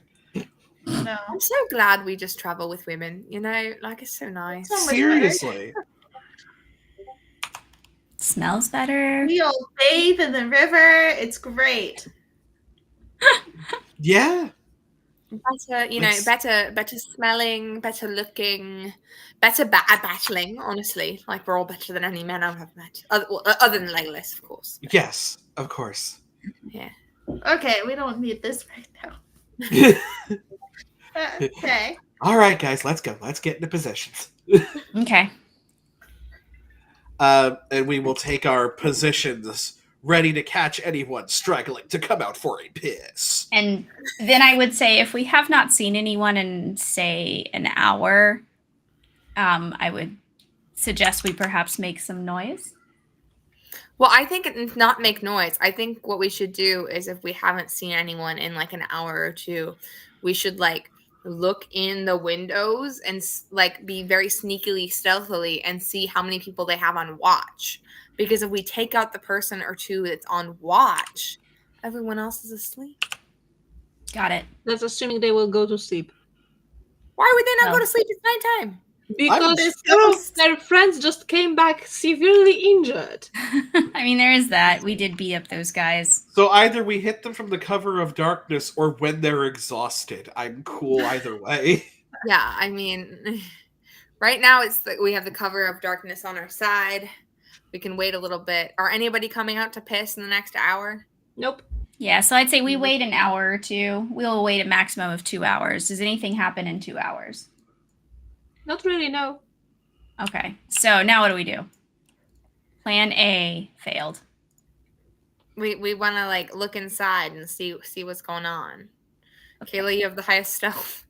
No. I'm so glad we just travel with women. Like it's so nice. So much Seriously. Smells better. We all bathe in the river. It's great. Yeah. Better, Let's- better smelling, better looking, better at battling. Honestly, like we're all better than any men I've ever met, other than Legolas, of course. Yes, of course. Yeah. Okay, we don't need this right now. Okay. All right, guys, let's go. Let's get into positions. Okay. And we will take our positions ready to catch anyone struggling to come out for a piss. And then I would say if we have not seen anyone in, say, an hour, I would suggest we perhaps make some noise. Well, I think it's not make noise. I think what we should do is if we haven't seen anyone in like an hour or two, we should like look in the windows and like be very sneakily, stealthily and see how many people they have on watch. Because if we take out the person or two that's on watch, everyone else is asleep. Got it. That's assuming they will go to sleep. Why would they not Well. go to sleep? It's nighttime. Because This two of ghost. their friends just came back severely injured. I mean, there is that. We did beat up those guys. So either we hit them from the cover of darkness or when they're exhausted. I'm cool either way. Yeah, I mean, right now it's we have the cover of darkness on our side. We can wait a little bit. Are anybody coming out to piss in the next hour? Nope. Yeah, so I'd say we wait an hour or two. We'll wait a maximum of 2 hours. Does anything happen in 2 hours? Not really, no. Okay, so now what do we do? Plan A failed. We want to like look inside and see what's going on. Kayla, you have the highest stealth.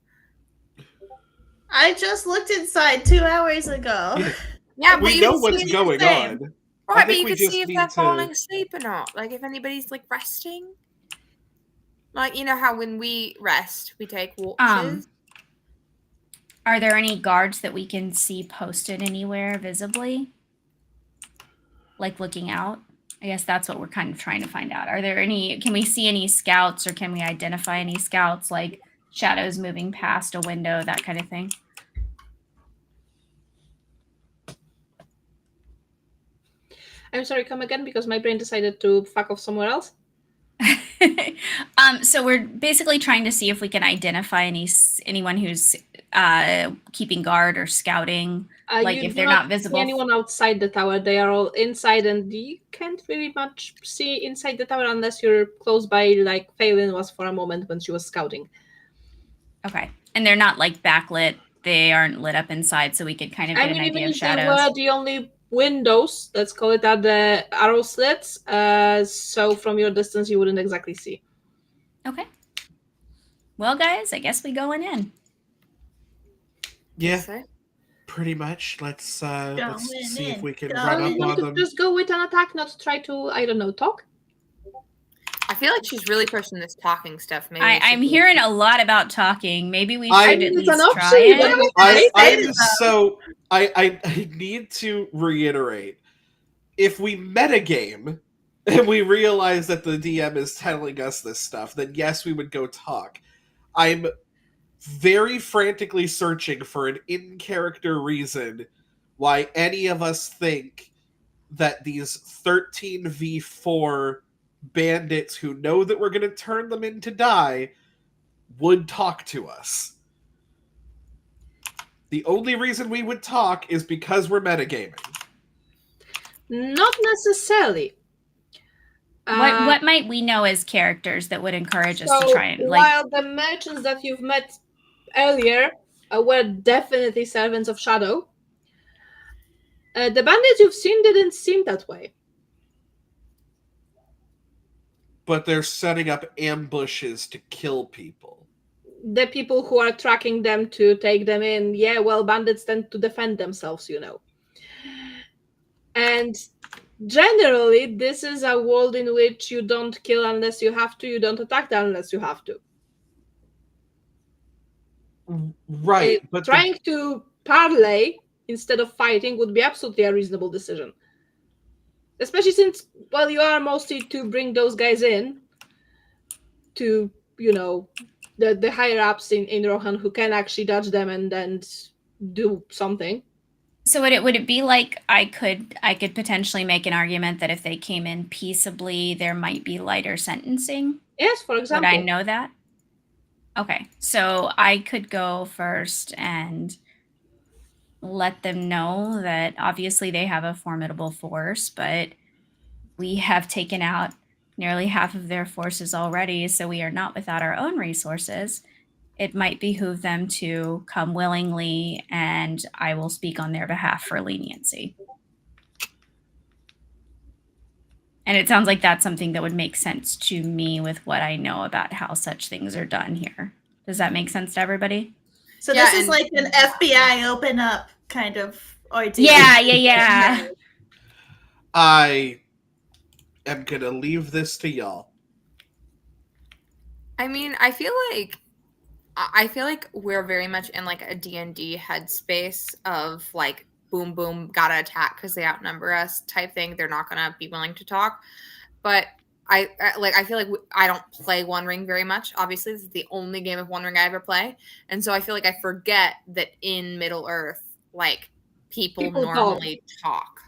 I just looked inside 2 hours ago. Yeah, but We you know can what's see, going same. on. right, but think you we can just see if need they're to- falling asleep or not. Like if anybody's like resting. Like you know how when we rest, we take watches. Are there any guards that we can see posted anywhere visibly? Like looking out? I guess that's what we're kind of trying to find out. Are there any, can we see any scouts or can we identify any scouts like shadows moving past a window, that kind of thing? I'm sorry, come again because my brain decided to fuck off somewhere else. So we're basically trying to see if we can identify anyone who's keeping guard or scouting, like You if do they're not see visible. anyone outside the tower. They are all inside, and you can't really much see inside the tower unless you're close by, like Phelan was for a moment when she was scouting. Okay, and they're not like backlit. They aren't lit up inside, so we could kind of get I mean, an even idea of if they shadows. were the only windows, let's call it that, the arrow slits. So from your distance, you wouldn't exactly see. Okay. Well, guys, I guess we going in. Yeah, So, pretty much. Let's see if we can Going run You up want on to them. just go with an attack, not try to, I don't know, talk? I feel like she's really pushing this talking stuff. Maybe I'm hearing a lot about talking. Maybe we I should mean, at it's an least option, try but it. I need to reiterate, if we metagame and we realize that the DM is telling us this stuff, then yes, we would go talk. I'm very frantically searching for an in-character reason why any of us think that these 13v4 bandits who know that we're going to turn them in to die would talk to us. The only reason we would talk is because we're metagaming. Not necessarily. What might we know as characters that would encourage us to So try and while the merchants that you've met earlier were definitely servants of Shadow, the bandits you've seen didn't seem that way. But they're setting up ambushes to kill people. The people who are tracking them to take them in, yeah, well, bandits tend to defend themselves, you know. And generally, this is a world in which you don't kill unless you have to, you don't attack unless you have to. Right, but trying to parlay instead of fighting would be absolutely a reasonable decision. Especially since, well, you are mostly to bring those guys in to, you know, the higher ups in Rohan who can actually judge them and then do something. So would it be like I could potentially make an argument that if they came in peaceably, there might be lighter sentencing? Yes, for example. Would I know that? Okay, so I could go first and let them know that obviously they have a formidable force, but we have taken out nearly half of their forces already, so we are not without our own resources. It might behoove them to come willingly, and I will speak on their behalf for leniency. And it sounds like that's something that would make sense to me with what I know about how such things are done here. Does that make sense to everybody? So this is like an FBI open up kind of ordeal. Yeah. I am gonna leave this to y'all. I mean, I feel like we're very much in like a D&D headspace of like boom boom gotta attack because they outnumber us type thing. They're not gonna be willing to talk. But I feel like I don't play One Ring very much. Obviously, this is the only game of One Ring I ever play, and so I feel like I forget that in Middle Earth, like people normally talk.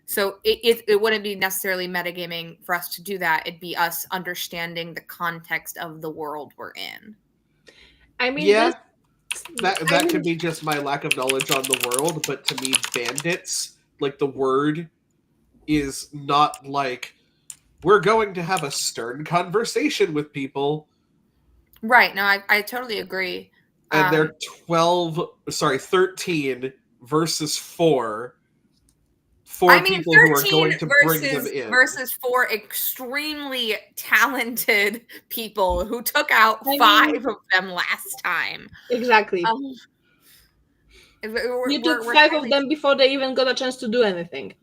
So it wouldn't be necessarily metagaming for us to do that. It'd be us understanding the context of the world we're in. I mean, yeah, that could be just my lack of knowledge on the world, but to me, bandits, like the word, is not like we're going to have a stern conversation with people. Right. No, I totally agree. And they're 13 versus 4. People who are going to bring them in. Versus 4 extremely talented people who took out 5 of them last time. Exactly. You took 5 of them before they even got a chance to do anything.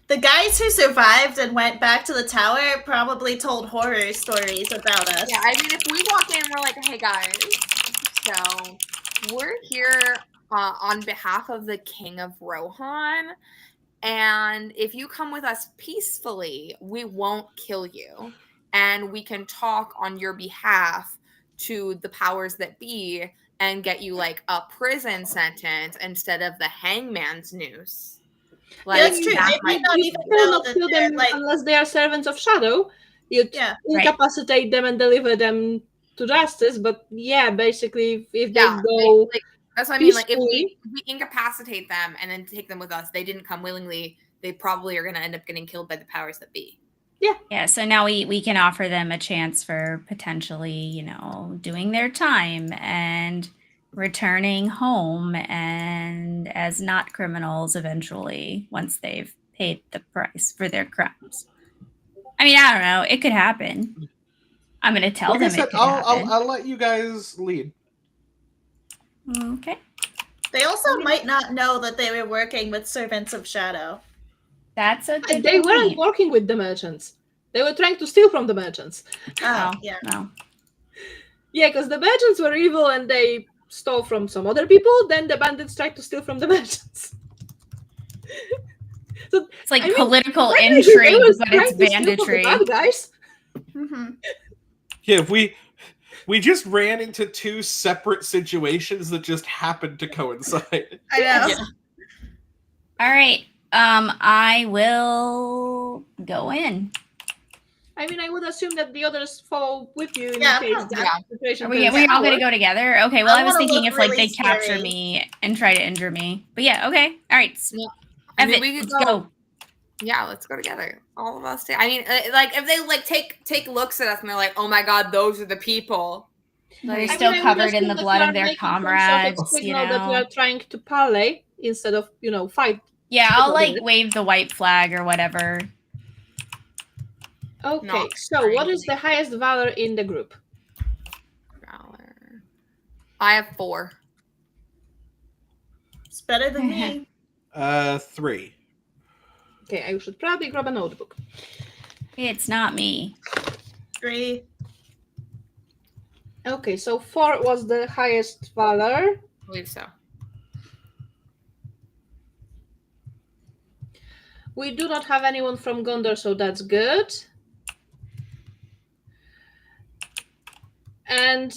The guys who survived and went back to the tower probably told horror stories about us. Yeah, I mean, if we walk in and we're like, hey guys, so we're here on behalf of the King of Rohan, and if you come with us peacefully, we won't kill you, and we can talk on your behalf to the powers that be and get you like a prison sentence instead of the hangman's noose. Like, yeah, that's true. They might not even know that kill them like, unless they are servants of Shadow. You'd incapacitate them and deliver them to justice. But yeah, basically, if they go, that's what I mean. Like, if we incapacitate them and then take them with us, they didn't come willingly. They probably are going to end up getting killed by the powers that be. Yeah. So now we can offer them a chance for potentially, doing their time and returning home and as not criminals eventually once they've paid the price for their crimes. I mean, I don't know. It could happen. I'm going to tell them it could happen. I'll let you guys lead. Okay. They also might not know that they were working with servants of Shadow. That's a good They point. weren't working with the merchants. They were trying to steal from the merchants. Oh, Oh, yeah. no. Yeah, because the merchants were evil and they stole from some other people. Then the bandits tried to steal from the merchants. So It's like I mean, political technically, they intrigue, were but trying it's to steal from the banditry. bad guys. Mm-hmm. Yeah, we just ran into two separate situations that just happened to coincide. I know. Yeah. All right. I will go in. I mean, I would assume that the others follow with you in Yeah, case probably. that situation Are we turns all sour. going to go together? Okay. Well, I I was wanna thinking look if like really they capture scary. me and try to injure me. But yeah. Okay. All right. No, I mean, Evan, we could let's go. Yeah, let's go together. All of us. I mean, like if they like take looks at us and they're like, "Oh my god, those are the people." They're Like, still I would covered in assume the that blood you of are their making some comrades. sort of You signal that you know. are trying to parley instead of, fight. Yeah, I'll like Okay. wave the white flag or whatever. Okay, Not so what is friendly. the highest valor in the group? Valor. I have 4. It's better than me. 3. Okay, I should probably grab a notebook. It's not me. 3. Okay, so 4 was the highest valor. I believe so. We do not have anyone from Gondor, so that's good. And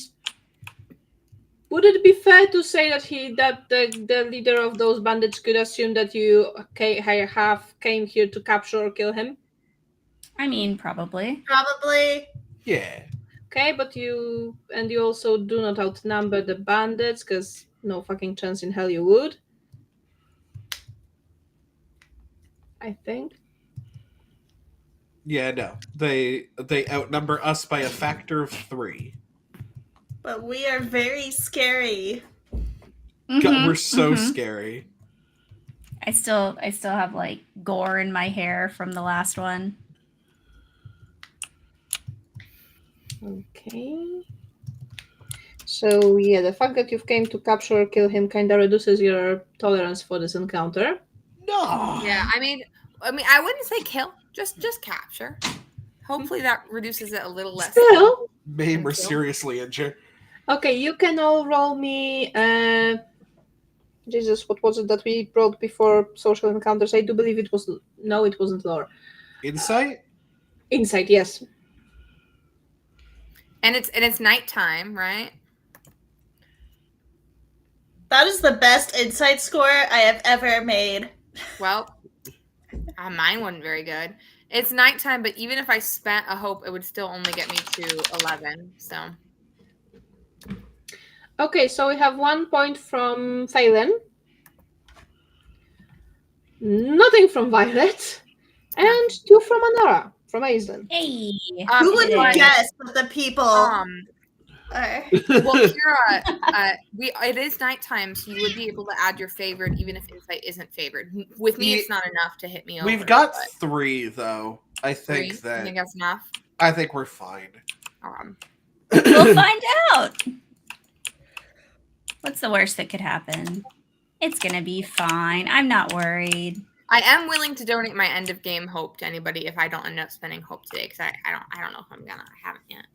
would it be fair to say that the leader of those bandits could assume that you came here to capture or kill him? I mean, probably. Probably. Yeah. Okay, but you also do not outnumber the bandits, because no fucking chance in hell you would. I think. Yeah, no. They outnumber us by a factor of 3. But we are very scary. God, we're Mhm, so mhm. scary. I still have like gore in my hair from the last one. Okay. So yeah, the fact that you've came to capture or kill him kind of reduces your tolerance for this encounter. No. Yeah, I mean, I wouldn't say kill, just capture. Hopefully that reduces it a little less. Still, Maim or Thank you. seriously injure. okay, you can all roll me. Jesus, what was it that we brought before social encounters? I do believe it was. No, it wasn't lore. Insight? Insight, yes. And it's nighttime, right? That is the best insight score I have ever made. Well, mine wasn't very good. It's nighttime, but even if I spent a hope, it would still only get me to 11. So Okay, so we have 1 point from Phelan. Nothing from Violet. And 2 from Anara, from Aislinn. Hey. Who would it is. guess that the people are? well, Kira, it is nighttime, so you would be able to add your favorite, even if insight isn't favored. With me, it's not enough to hit me over. We've got but 3 though. I think 3? that You think that's enough? I think we're fine. We'll find out. What's the worst that could happen? It's gonna be fine. I'm not worried. I am willing to donate my end of game hope to anybody if I don't end up spending hope today, because I don't know if I'm gonna. I haven't yet.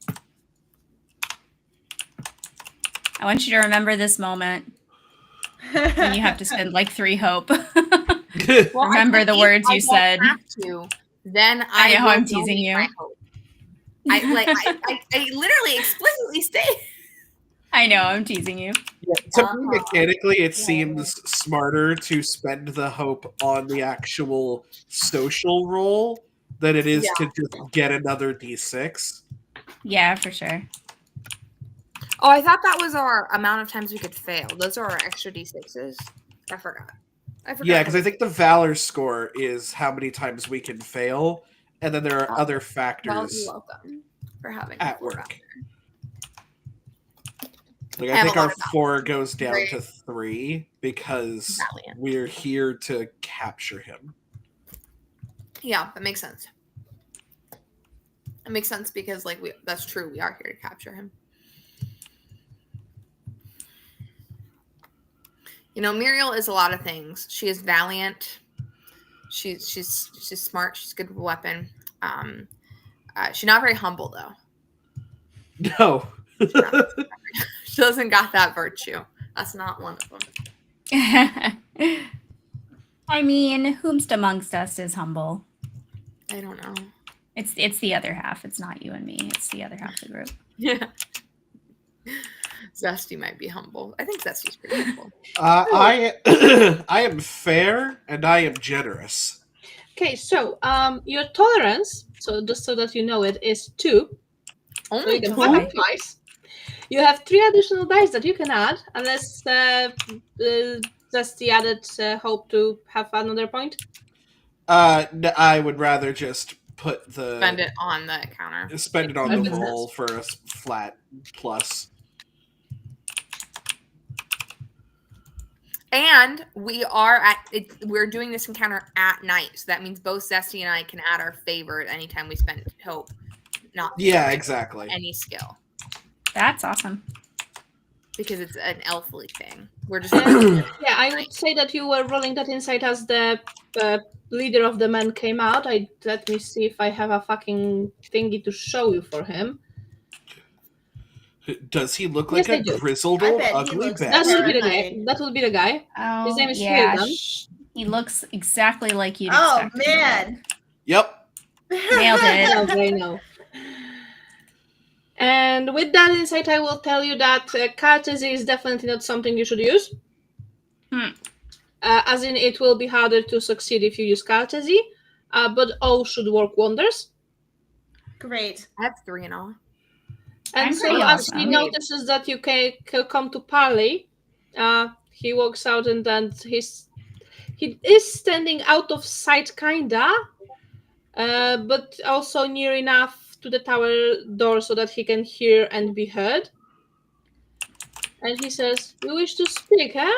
I want you to remember this moment when you have to spend like 3 hope. Well, Remember the words you said. Have to, then I know will I'm teasing donate you. my hope. I literally explicitly state. I know I'm teasing you. To me, mechanically, it seems smarter to spend the hope on the actual social roll than it is to just get another d6. Yeah, for sure. Oh, I thought that was our amount of times we could fail. Those are our extra d6s. I forgot. Yeah, because I think the Valor score is how many times we can fail, and then there are other Well, factors you're welcome for having at four work. Valor. Like I I have think a lot our of Valor. 4 goes down Great. to 3 because Valiant. we're here to capture him. Yeah, that makes sense. It makes sense because, like, that's true. We are here to capture him. You know, Muriel is a lot of things. She is valiant. She's smart. She's good with a weapon. She's not very humble, though. No. She doesn't got that virtue. That's not one of them. I mean, whomst amongst us is humble? I don't know. It's the other half. It's not you and me. It's the other half of the group. Yeah. Zesty might be humble. I think Zesty's pretty humble. I am fair and I am generous. Okay, so your tolerance, so just so that you know it, is 2. So Only you can twice. roll twice. You have 3 additional dice that you can add, unless Zesty added hope to have another point. I would rather just put the spend it on the counter. Spend it on the Business. roll for a flat plus. And we're doing this encounter at night, so that means both Zesty and I can add our favor anytime we spend hope. Not Yeah, favor, exactly. any skill, That's awesome. because it's an elfly thing. We're just Yeah, I would say that you were rolling that insight as the leader of the men came out. Let me see if I have a fucking thingy to show you for him. Does he look Yes, like I a do. grizzled I old bet he ugly looks That will be bastard? the guy. Terrifying. That will be the guy. Oh, His name is yeah. Hildan. He looks exactly like you'd Oh expect. him to man. Yep. Nailed it. No, I know. And with that insight, I will tell you that courtesy is definitely not something you should use. As in, it will be harder to succeed if you use courtesy, but O should work wonders. Great. I have 3 in all. And I'm so pretty as he awesome. notices that you can come to parley, he walks out and then he is standing out of sight kinda, but also near enough to the tower door so that he can hear and be heard. And he says, "You wish to speak, huh?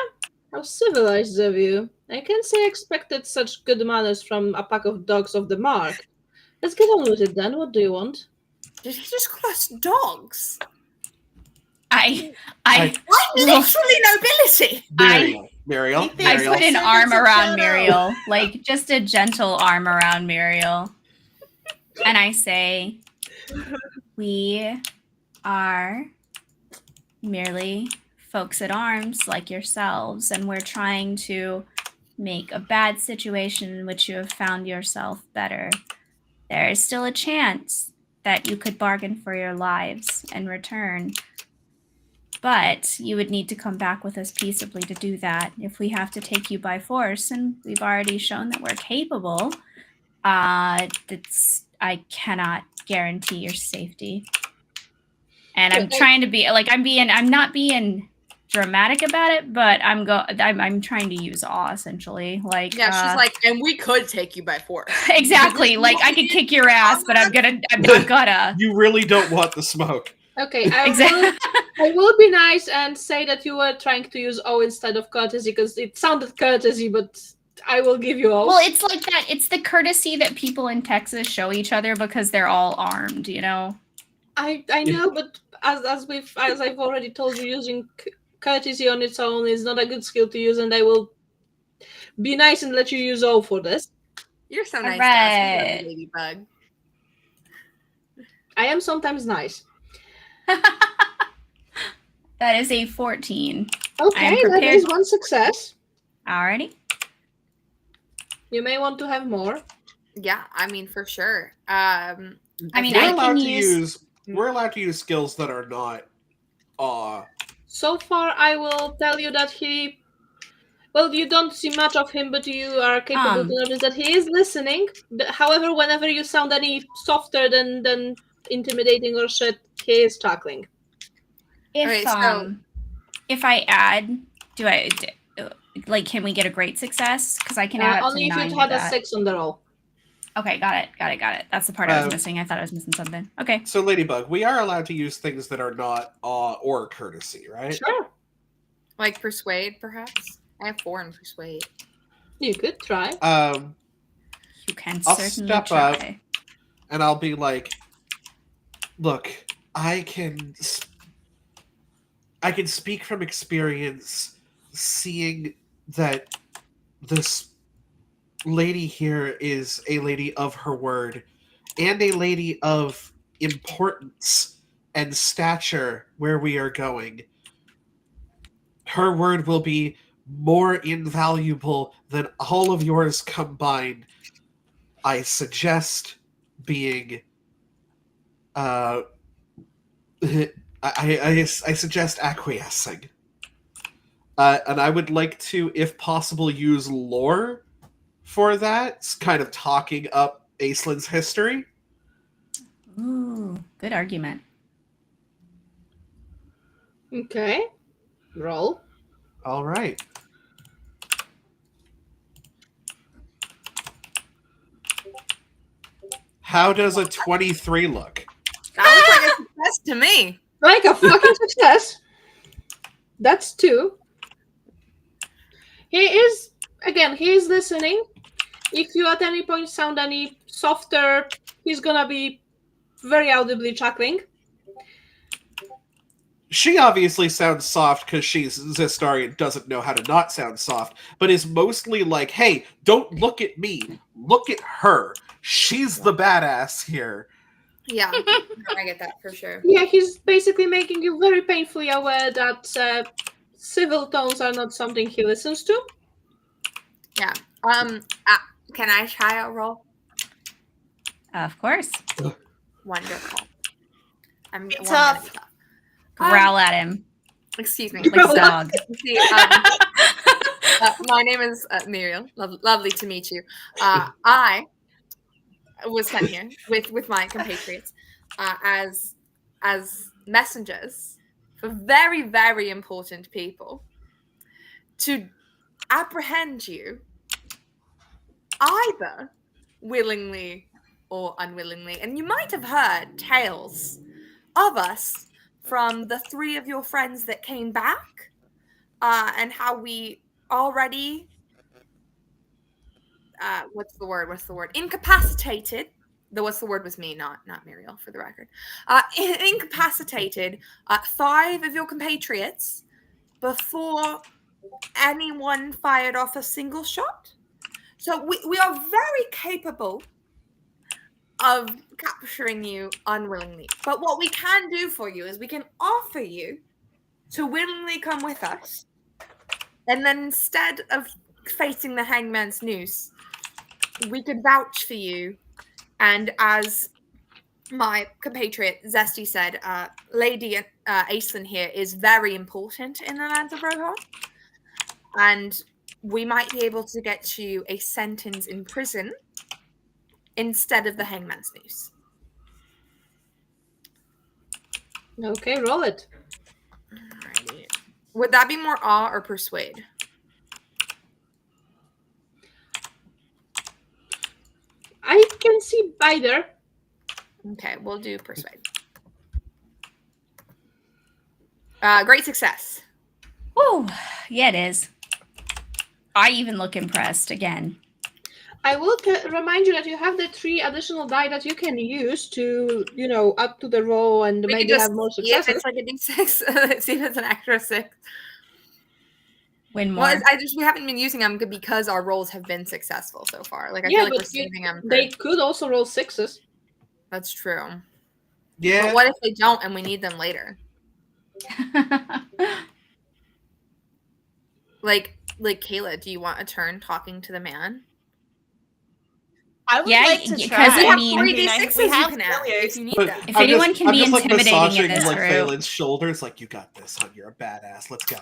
How civilized of you. I can't say I expected such good manners from a pack of dogs of the mark. Let's get on with it then. What do you want?" Did he just call us dogs? I What literally nobility? Muriel. He thinks I Muriel. put an Send arm us a around shadow. Muriel, like just a gentle arm around Muriel. And I say, we are merely folks at arms like yourselves, and we're trying to make a bad situation in which you have found yourself better. There is still a chance that you could bargain for your lives in return. But you would need to come back with us peaceably to do that. If we have to take you by force, and we've already shown that we're capable, I cannot guarantee your safety. And I'm trying to be like I'm not being dramatic about it, but I'm trying to use awe essentially. Like Yeah, she's like, and we could take you by force. exactly. Like I could kick your ass, but I'm not gonna. You really don't want the smoke. Okay, Exactly. I will be nice and say that you were trying to use O instead of courtesy because it sounded courtesy, but I will give you O. Well, it's like that. It's the courtesy that people in Texas show each other because they're all armed, you know? I know, but as I've already told you, using courtesy on its own is not a good skill to use, and I will be nice and let you use O for this. You're so nice, Alright. to us, Ladybug. I am sometimes nice. That is a 14. Okay, that prepared. is one success. Alrighty. You may want to have more. Yeah, I mean, for sure. I mean, We're I allowed can to use. we're allowed to use skills that are not So far, I will tell you that well, you don't see much of him, but you are capable to notice that he is listening. However, whenever you sound any softer than intimidating or shit, he is chuckling. If I add, can we get a great success? Because I can add up Only to if 9 you with had a that. 6 on the roll. Okay, got it. That's the part I was missing. I thought I was missing something. Okay. So Ladybug, we are allowed to use things that are not awe or courtesy, right? Sure. Like persuade, perhaps? I have 4 in persuade. You could try. You can I'll certainly step try. up. And I'll be like, look, I can speak from experience, seeing that this lady here is a lady of her word, and a lady of importance and stature where we are going. Her word will be more invaluable than all of yours combined. I suggest being uh I suggest acquiescing. And I would like to, if possible, use lore for that, kind of talking up Aislin's history. Ooh, good argument. Okay. Roll. All right. How does a 23 look? That looks like a success to me. Like a fucking success. That's 2. He is listening. If you at any point sound any softer, he's gonna be very audibly chuckling. She obviously sounds soft because she's Zestari and doesn't know how to not sound soft, but is mostly like, hey, don't look at me. Look at her. She's the badass here. Yeah, I get that for sure. Yeah, he's basically making you very painfully aware that civil tones are not something he listens to. Yeah. Can I try a roll? Of course. Wonderful. I'm Be one tough. minute tough. Growl at him Excuse me. like a dog. See, my name is Muriel. Lovely to meet you. I was sent here with my compatriots as messengers for very, very important people to apprehend you either willingly or unwillingly. And you might have heard tales of us from the 3 of your friends that came back, and how we already what's the word? Incapacitated. The what's the word was me, not Muriel, for the record. Incapacitated 5 of your compatriots before anyone fired off a single shot. So we are very capable of capturing you unwillingly. But what we can do for you is we can offer you to willingly come with us. And then instead of facing the hangman's noose, we could vouch for you. And as my compatriot Zesty said, Lady Aislinn here is very important in the lands of Rohan. And we might be able to get you a sentence in prison instead of the hangman's noose. Okay, roll it. Alrighty. Would that be more awe or persuade? I can see either. Okay, we'll do persuade. Great success. Woo! Yeah, it is. I even look impressed again. I will remind you that you have the 3 additional die that you can use to, add to the roll and We maybe could just have more see if successes. it's like a d6. See if it's an extra 6. Win more. Well, we haven't been using them because our rolls have been successful so far. Like I Yeah, feel like but we're saving them. They could also roll 6s. That's true. Yeah. But what if they don't and we need them later? Like Kayla, do you want a turn talking to the man? I would Yeah, like to because try. I mean- 3 d6s you have can add failures. if you need But them. If anyone can be like intimidating in massaging this like group. Phelan's shoulders, like, you got this, hon. You're a badass. Let's go.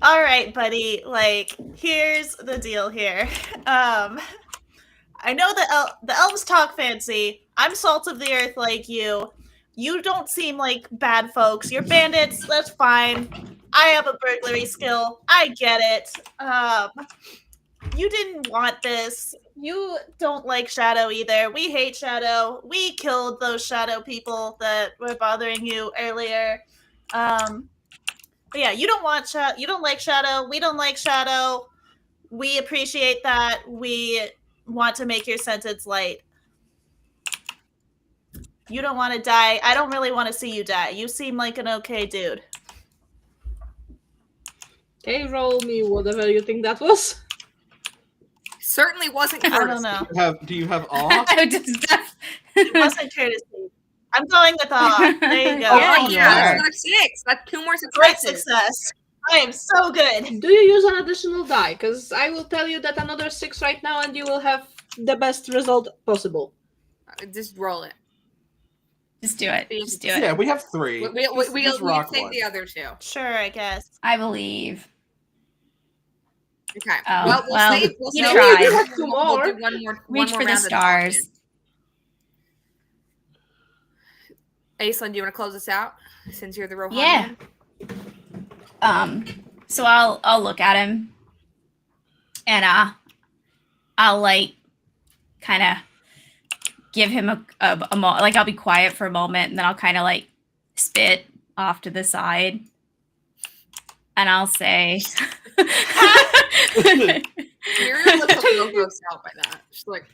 All right, buddy. Like, here's the deal here. I know the elves talk fancy. I'm salt of the earth like you. You don't seem like bad folks. You're bandits. That's fine. I have a burglary skill. I get it. You didn't want this. You don't like Shadow either. We hate Shadow. We killed those Shadow people that were bothering you earlier. But yeah, you don't want you don't like Shadow. We don't like Shadow. We appreciate that. We want to make your sentence light. You don't want to die. I don't really want to see you die. You seem like an okay dude. Okay, roll me whatever you think that was. certainly wasn't I courtesy. don't know. Do you have awe? It wasn't courtesy. I'm going with awe. There you go. Yeah, Oh, you yeah, are. that's 6. That's 2 more Great successes. success. I am so good. Do you use an additional die? Because I will tell you that another 6 right now, and you will have the best result possible. Just roll it. Just do it. Just do it. Yeah, we have 3. We Just rock take one. the other 2. Sure, I guess. I believe. Okay. Oh, We'll well, save. you save tried. You have 2 We'll more. do one more. Reach one more for the round of stars. talking. Aislinn, do you want to close us out since you're the Rohanian? Yeah. So I'll look at him, and I'll like kind of give him a moment. Like I'll be quiet for a moment, and then I'll kind of like spit off to the side, and I'll say. Muriel looks a little grossed out by that. She's like,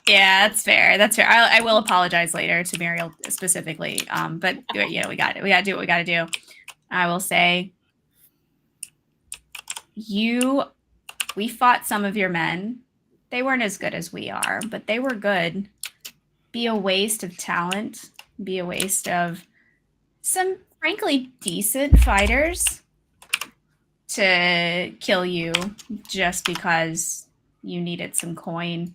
Yeah, that's fair. That's fair. I will apologize later to Muriel specifically. But you know, we got to do what we got to do. I will say, we fought some of your men. They weren't as good as we are, but they were good. Be a waste of talent. Be a waste of some, frankly, decent fighters to kill you just because you needed some coin.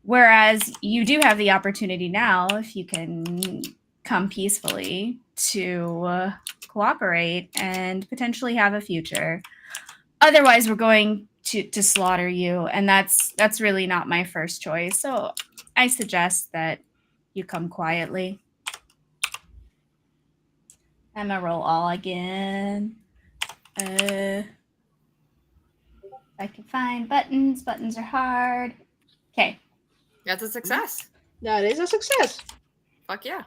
Whereas you do have the opportunity now, if you can come peacefully, to cooperate and potentially have a future. Otherwise, we're going to slaughter you, and that's really not my first choice. So I suggest that you come quietly. I'm gonna roll all again. I can find buttons. Buttons are hard. Okay. that's a success. That is a success. Fuck yeah.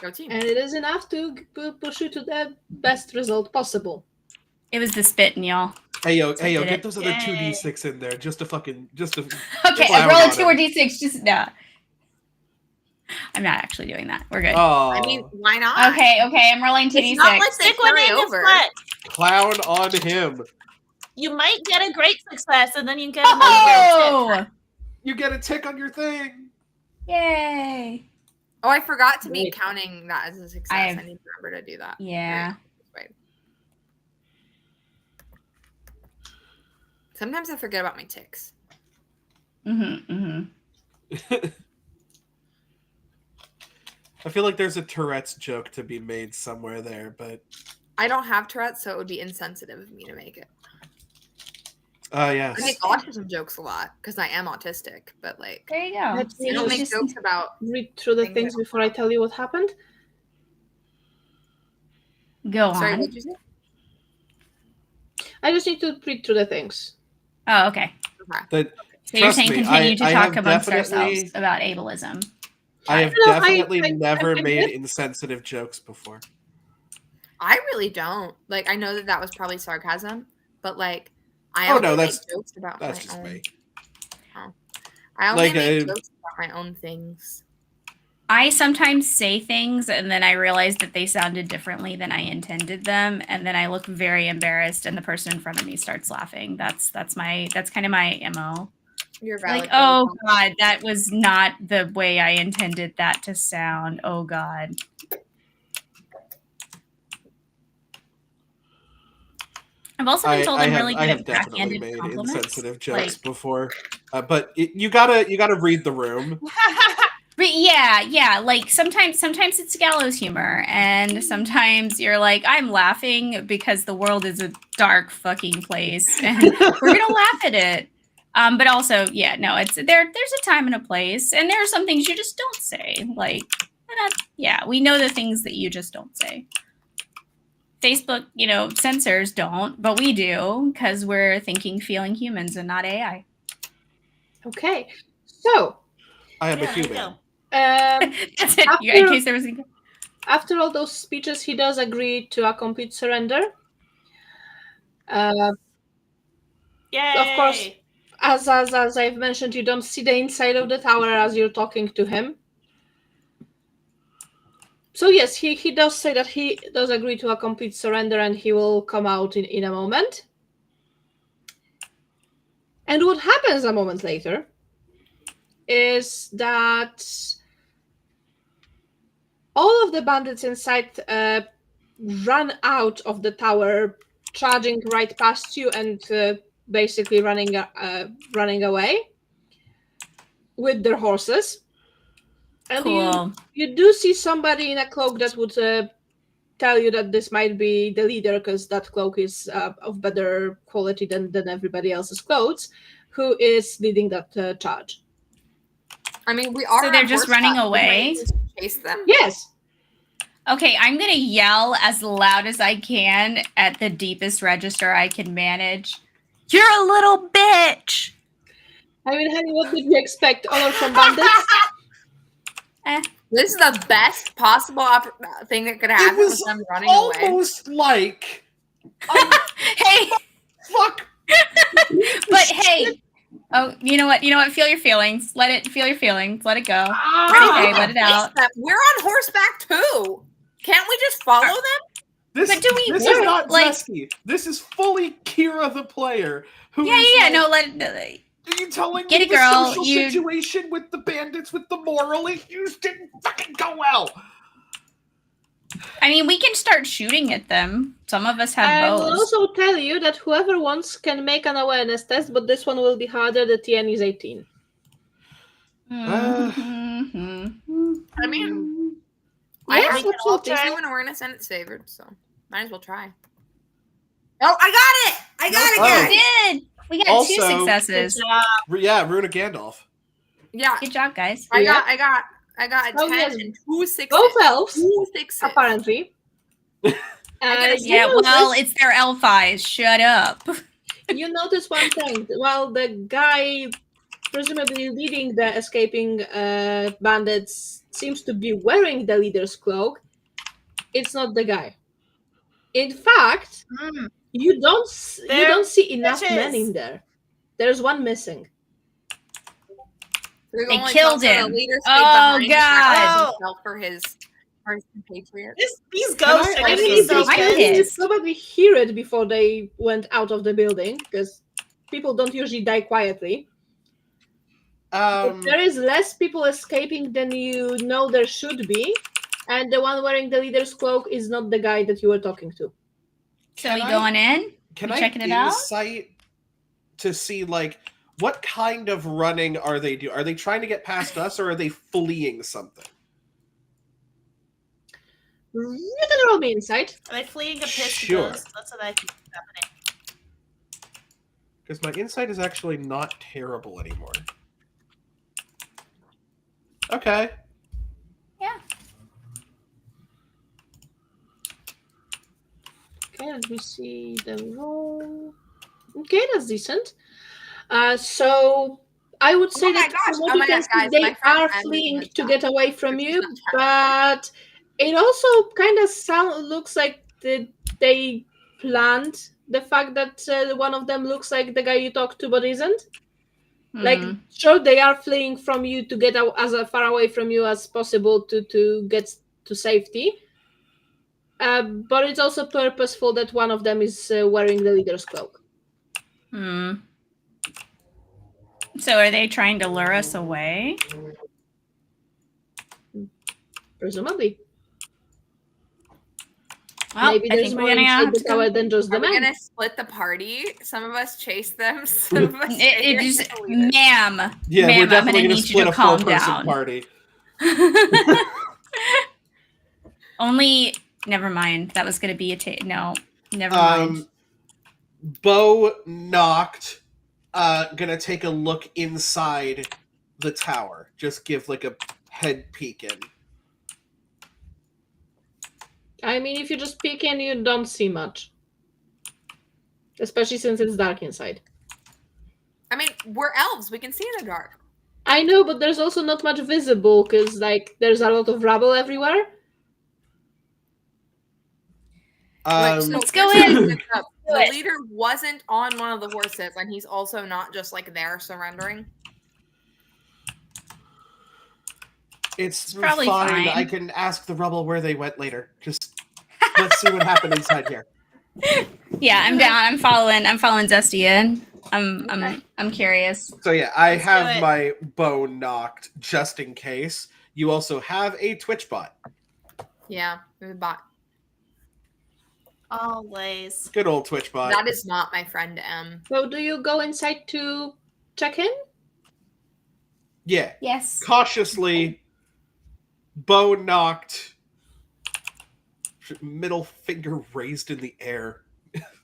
Go team. And it is enough to push you to the best result possible. It was the spitting, y'all. Hey yo, did get it. those other Yay. 2d6 in there just to Okay, clown roll a on 2 or him. d6. Just no. I'm not actually doing that. We're good. Oh, I mean, why not? Okay, I'm rolling 2 It's not d6. like they Stick one carry in your over. foot. clown on him. You might get a great success, and then you get another real tip. Oh! You get a tick on your thing. Yay! Oh, I forgot to be Wait. counting that as a success. I I've- need to remember to do that. Yeah. Wait. Sometimes I forget about my ticks. Mm-hmm. I feel like there's a Tourette's joke to be made somewhere there, but I don't have Tourette's, so it would be insensitive of me to make it. yes. I make autism jokes a lot because I am autistic, but like There you go. Let's I don't make Just- jokes about. Read through the Things things that- before I tell you what happened. Go Sorry, on. what'd you say? I just need to read through the things. Oh, okay. That, So you're trust saying me, continue to I talk have amongst definitely- ourselves about ableism. I have No, definitely I never made get- insensitive jokes before. I really don't. Like, I know that was probably sarcasm, but like, I Oh, only no, make that's- jokes about That's my just own. me. I only Like, make jokes about my own things. I sometimes say things and then I realize that they sounded differently than I intended them, and then I look very embarrassed, and the person in front of me starts laughing. That's kind of my MO. You're valid. Like, oh god, that was not the way I intended that to sound. Oh god. I've also been told I'm really I good have at definitely backhanded made compliments. insensitive jokes Like- before, but you gotta read the room. But yeah, like sometimes it's gallows humor, and sometimes you're like, I'm laughing because the world is a dark fucking place, and we're gonna laugh at it. But also, yeah, no, it's there's a time and a place, and there are some things you just don't say. Like, we know the things that you just don't say. Facebook, censors don't, but we do because we're thinking, feeling humans and not AI. Okay, so I am a Yeah, there you human. go. That's it. After- In case there was any... after all those speeches, he does agree to a complete surrender. Yay! Of course. As I've mentioned, you don't see the inside of the tower as you're talking to him. So yes, he does say that he does agree to a complete surrender, and he will come out in a moment. And what happens a moment later is that all of the bandits inside run out of the tower, charging right past you and basically running away with their horses. And Cool. you do see somebody in a cloak that would tell you that this might be the leader, because that cloak is of better quality than everybody else's clothes, who is leading that charge. I mean, we are. So they're on just horseback. running We might away? just chase them. Yes. Okay, I'm gonna yell as loud as I can at the deepest register I can manage. You're a little bitch! I mean, honey, what did you expect? Honor from bandits? This is the best possible thing that could happen with them running away. Almost like Hey! fuck. But hey! Oh, you know what? Feel your feelings. Feel your feelings. Let it go. Okay, let it out. We're on horseback too. Can't we just follow them? This, But do we this work, is not like- Zesky. This is fully Kira the player. Who Yeah, is yeah, like, no, let it. Are you telling Get me it, the girl, social you- situation with the bandits with the moral issues didn't fucking go well? I mean, we can start shooting at them. Some of us have I will bows. also tell you that whoever wants can make an awareness test, but this one will be harder. The TN is 18. Mhm. I mean, Yes, I can all absolutely. do an awareness and it's favored, so might as well try. Oh, I got it! I got it, Oh. We guys! did. We got Also- 2 successes. Yeah, Runa Gandalf. Yeah, Good job, guys. I Yeah. got a Oh, 10 yes. and 2 6s. Both elves, 2 6s. apparently. get a- You Yeah, well, notice- it's their elf eyes. Shut up. you notice one thing. While the guy, presumably leading the escaping bandits, seems to be wearing the leader's cloak, it's not the guy. In fact, Mm. you don't see enough bitches. men in there. There's one missing. We've They only killed talked to him. the leader stayed Oh, behind to God. sacrifice himself for his compatriots. These ghosts I are I gonna mean, be so I'm they good. pissed. probably hear it before they went out of the building, because people don't usually die quietly. But there is less people escaping than you know there should be, and the one wearing the leader's cloak is not the guy that you were talking to. So Can we I- going in? Can You I checking it out? insight to see like what kind of running are they doing? Are they trying to get past us, or are they fleeing something? You can roll me insight. Are they fleeing a pissed Sure. ghost? That's what I think is happening. Because my insight is actually not terrible anymore. Okay. Yeah. Okay, let me see the roll. Okay, that's decent. So I would say Oh my that gosh, from what oh you my can gosh, see, guys, they my friend are added fleeing this to up. get away from you, 50% but it also kind of looks like they planned the fact that one of them looks like the guy you talked to but isn't. Like, Hmm. sure, they are fleeing from you to get as far away from you as possible to get to safety. But it's also purposeful that one of them is wearing the leader's cloak. Hmm. So are they trying to lure us away? Presumably. Well, Maybe I there's think more we're gonna inside have the to tower go. than just the Are we men. gonna split the party? Some of us chase them, some of us stay It here just, with the leader. ma'am. Yeah, ma'am, we're I'm definitely gonna going to need you split to a calm 4-person down. party. Only, never mind. That was gonna be a no. Never mind. Bo knocked. Gonna take a look inside the tower. Just give like a head peek in. I mean, if you just peek in, you don't see much. Especially since it's dark inside. I mean, we're elves. We can see in the dark. I know, but there's also not much visible because, like, there's a lot of rubble everywhere. Let's go here's in. the setup. Do The it. leader wasn't on one of the horses, and he's also not just like there surrendering. It's probably fine. fine. I can ask the rubble where they went later. Just let's see what happened inside here. Yeah, I'm down. I'm following Zesty in. I'm curious. So yeah, I Let's do have it. my bow knocked just in case. You also have a Twitch bot. Yeah, we bought. Always. Good old Twitch bot. That is not my friend M. So do you go inside to check in? Yeah. Yes. Cautiously, bow knocked, middle finger raised in the air.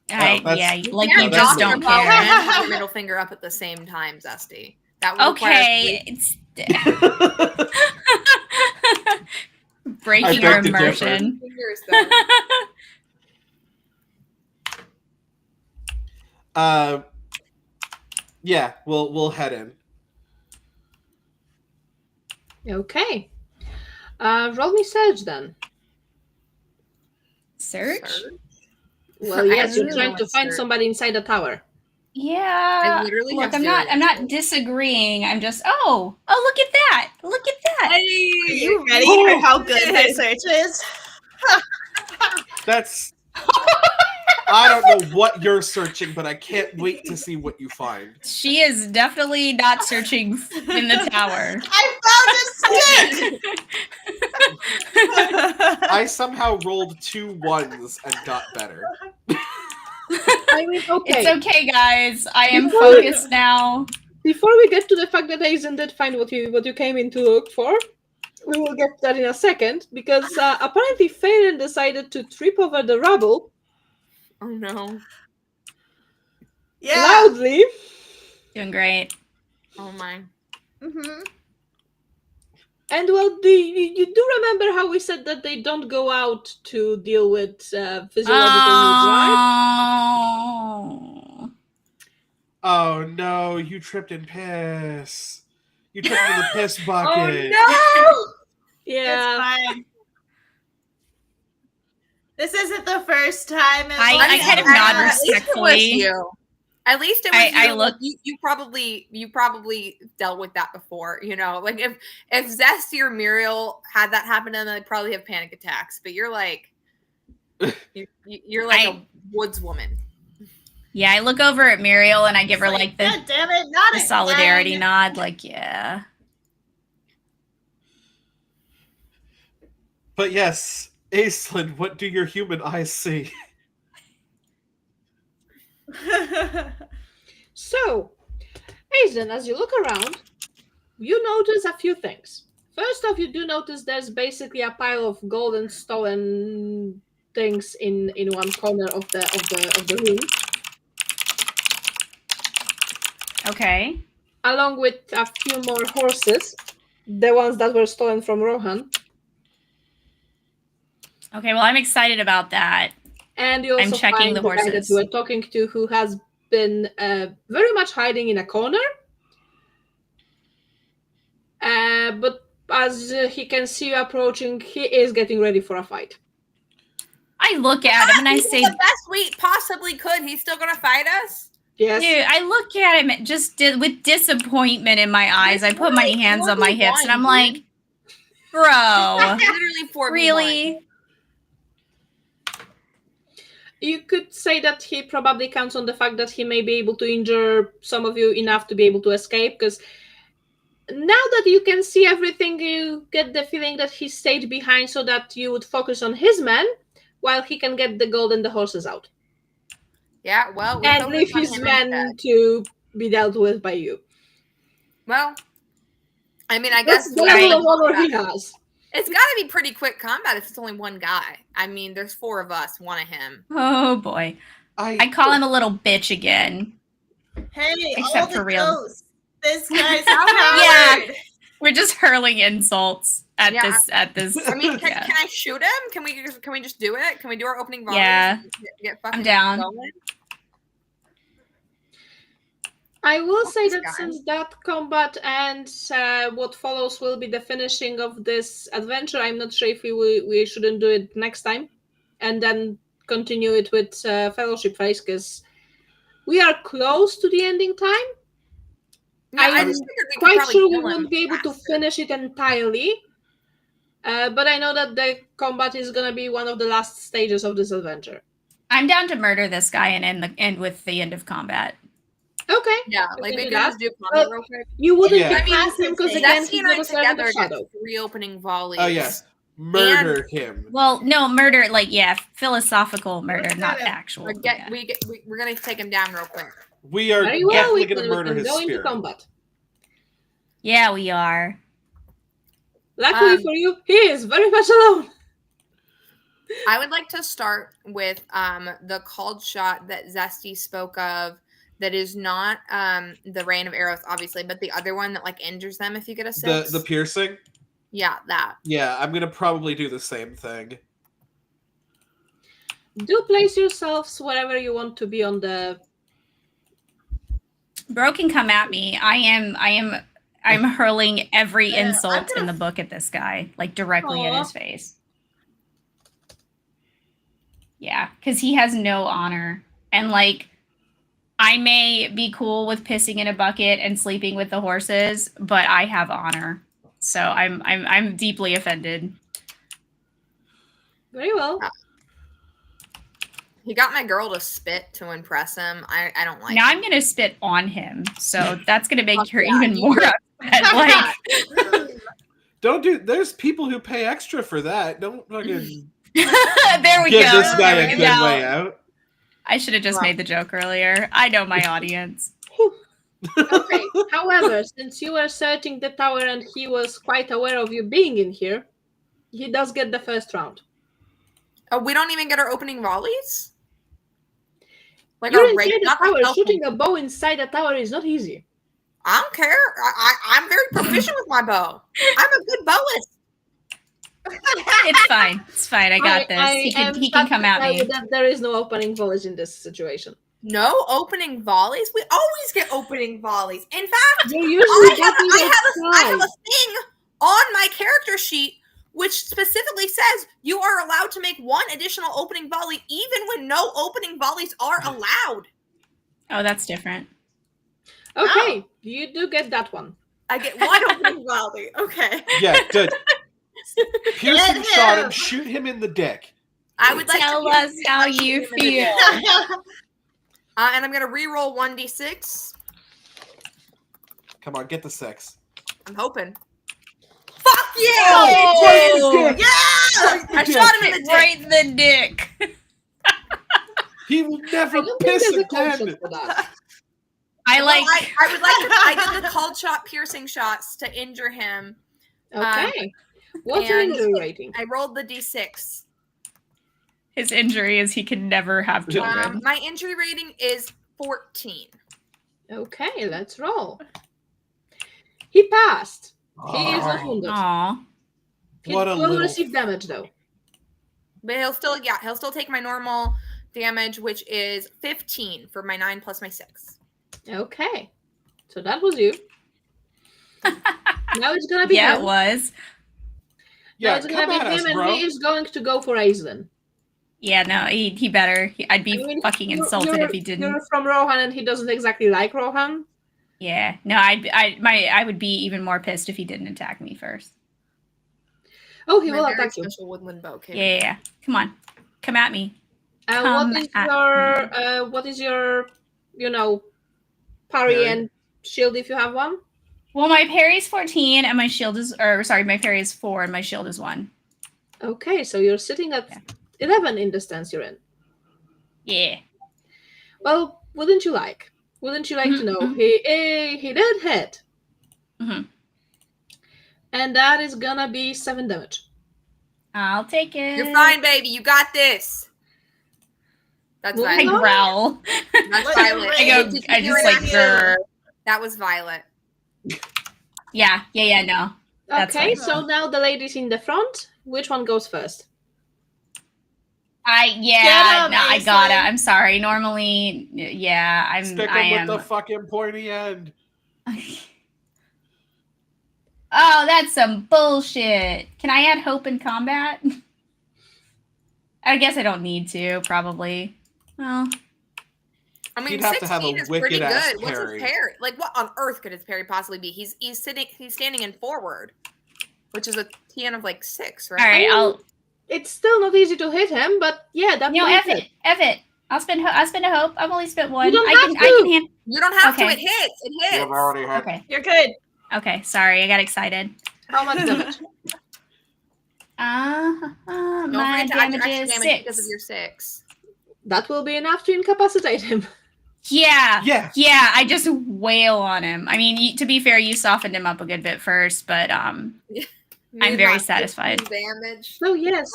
Yeah, that's- like Yeah, you that's just no don't good. bow care. and have your middle finger up at the same time, Zesty. That would require Okay, it's breaking I your beg to differ. immersion. fingers though. Yeah, we'll head in. Okay. Roll me search then. Search? Well, I yes, have you're zero trying to in find search. somebody inside the tower. Yeah. I literally Look, have I'm zero not in search. disagreeing. I'm just look at that. Look at that. Are you ready for how good her search is? That's I don't know what you're searching, but I can't wait to see what you find. She is definitely not searching in the tower. I found a stick! I somehow rolled 2 1s and got better. I mean, okay. It's okay, guys. I am Before- focused now. Before we get to the fact that Aizen did find what you came in to look for, we will get to that in a second, because apparently Phelan decided to trip over the rubble Oh no. Yeah. loudly. Doing great. Oh my. Mm-hmm. And well, you do remember how we said that they don't go out to deal with physiological needs, right? Oh. Oh no, you tripped in piss. You tripped in the piss bucket. Oh Yeah. It's fine. This isn't the first time. I kind of nod At least it was respectfully. you. At least it was I you. look- You probably dealt with that before. You know, like if Zesty or Muriel had that happen to them, they'd probably have panic attacks. But you're like, you're like a woods woman. Yeah, I look over at Muriel and I give her like the God damn it, not the again. solidarity nod, like, yeah. But yes, Aislinn, what do your human eyes see? So, Aizen, as you look around, you notice a few things. First off, you do notice there's basically a pile of gold and stolen things in one corner of the room, Okay. along with a few more horses, the ones that were stolen from Rohan. Okay, well, I'm excited about that. And you also I'm checking find the the guy that horses. you were talking to, who has been very much hiding in a corner. But as he can see you approaching, he is getting ready for a fight. I look at him and I He did say, the best we possibly could. He's still gonna fight us. Yes. dude, I look at him just with disappointment in my eyes. I put my Literally hands on my hips and I'm 4v1, like, dude. bro, Literally 4v1. really? You could say that he probably counts on the fact that he may be able to injure some of you enough to be able to escape, because now that you can see everything, you get the feeling that he stayed behind so that you would focus on his men while he can get the gold and the horses out. Yeah, well, we And focused leave on his him men instead. to be dealt with by you. Well, I mean, I That's guess the level of honor he has. it's got to be pretty quick combat if it's only one guy. I mean, there's 4 of us, 1 of him. Oh boy. I call him a little bitch again. Hey, Except all the for real. ghosts. This guy's a Yeah. coward. We're just hurling insults at Yeah. this. I mean, can, yeah. can I shoot him? Can we just do it? Can we do our opening volleys? Yeah. and get fucking I'm down. going? I will say this that guy. since that combat and what follows will be the finishing of this adventure, I'm not sure if we shouldn't do it next time and then continue it with Fellowship Phase, because we are close to the ending time. Yeah, I I'm just figured we could Quite probably sure we kill him won't be able to faster. finish it entirely, but I know that the combat is going to be one of the last stages of this adventure. I'm down to murder this guy and end with the end of combat. Okay. Yeah, You like can we do can that. just do combat Well, real quick. You wouldn't Yeah. be I mean, past him because again Zesty he and I would have served in the together get shadow. 3 opening volleys. Oh yes, murder him. Well, no, murder, like, yeah, philosophical murder, not gonna- actual. Or Yeah. we're gonna take him down real quick. We are Very well, definitely we going to can murder his go into spirit. combat. Yeah, we are. Luckily for you, he is very much alone. I would like to start with the called shot that Zesty spoke of. That is not the rain of arrows, obviously, but the other one that like injures them if you get a 6. The piercing. Yeah, that. Yeah, I'm going to probably do the same thing. Do place yourselves wherever you want to be on the. Bro can come at me. I'm hurling every I'm insult gonna- in the book at this guy, like directly in Aw. his face. Yeah, because he has no honor. And like, I may be cool with pissing in a bucket and sleeping with the horses, but I have honor. So I'm deeply offended. Very well. He got my girl to spit to impress him. I don't like Now it. I'm gonna spit on him, so that's gonna make Fuck her yeah, even you more do. upset. Like, Don't do. There's people who pay extra for that. Don't fucking there we give go. this guy There a we good go. way out. I should have just made the joke earlier. I know my audience. Okay. However, since you were searching the tower and he was quite aware of you being in here, he does get the first round. Oh, we don't even get our opening volleys? Like You're our inside the not tower. the Shooting a bow inside the tower is not easy. I don't care. I'm very proficient with my bow. I'm a good bowist. It's fine. It's fine. I got this. He am can come sad to at tell me. you that there is no opening volleys in this situation. No opening volleys? We always get opening volleys. In fact, You're usually I have a thing on my character sheet which specifically says you are allowed to make 1 additional opening volley even when no opening volleys are allowed. Oh, that's different. Okay, you do get that one. I get 1 opening volley. Okay. Yeah, good. Piercing Get shot him. him. Shoot him in the dick. I would like Tell to us how you feel. And I'm going to re-roll 1d6. Come on, get the 6. I'm hoping. Fuck yeah! Oh, Yeah! I shot him in the dick. right in the dick. He will I never don't think piss there's a conscience again. for that. I like. Well, I would like to. I did the cold shot piercing shots to injure him. Okay. What's your and- injury rating? I rolled the d6. His injury is he can never have children. My injury rating is 14. Okay, let's roll. He passed. He is not Oh, wounded. Aw. He what a will little- receive damage though. But he'll still take my normal damage, which is 15 for my 9 plus my 6. Okay. So that was you. Now it's gonna be Yeah, him. it was. Now Yeah, it's gonna come be at us, him, and bro. he is going to go for Aislinn. Yeah, no, he better. I'd be I mean, fucking you're- insulted if he didn't. You're from Rohan, and he doesn't exactly like Rohan. Yeah, no, I would be even more pissed if he didn't attack me first. Oh, he My will very attack you. special woodland bow. Yeah. Come on, come at me. And Come what is your, parry Parry? and shield if you have one? Well, my parry's 14 and my shield is, my parry is 4 and my shield is 1. Okay, so you're sitting at Yeah. 11 in the stance you're in. Yeah. Well, wouldn't you like? Wouldn't you like to know? Mhm. He did hit. Mhm. And that is gonna be 7 damage. I'll take it. You're fine, baby. You got this. That's Well, I Violet. growl. That's What- Violet. I go- Did you I hear just that? like grr. That was Violet. Yeah, no. That's Okay, fine. so now the ladies in the front. Which one goes first? I Aislinn. gotta. I'm sorry. Normally, yeah, Stick I him am. with the fucking pointy end. Oh, that's some bullshit. Can I add hope in combat? I guess I don't need to, probably. Well, I mean, He'd have to 16 have a is pretty wicked-ass good. What's parry. his parry? Like, what on earth could his parry possibly be? He's standing in forward, which is a TN of like 6, right? all right. I'll. It's still not easy to hit him, but yeah, that No, might F hit. it. I'll spend a hope. I've only spent 1. You don't I can have to. You don't have Okay. to. It hits. It hits. You've already had Okay. You're good. Okay. Sorry, I got excited. You're good. Okay. Sorry, I got excited. How much damage? Don't My forget to add your damage extra is damage because of 6. your 6. That will be enough to incapacitate him. Yeah. Yeah. Yeah, I just wail on him. I mean, to be fair, you softened him up a good bit first, but I'm very satisfied. Damage. So yes,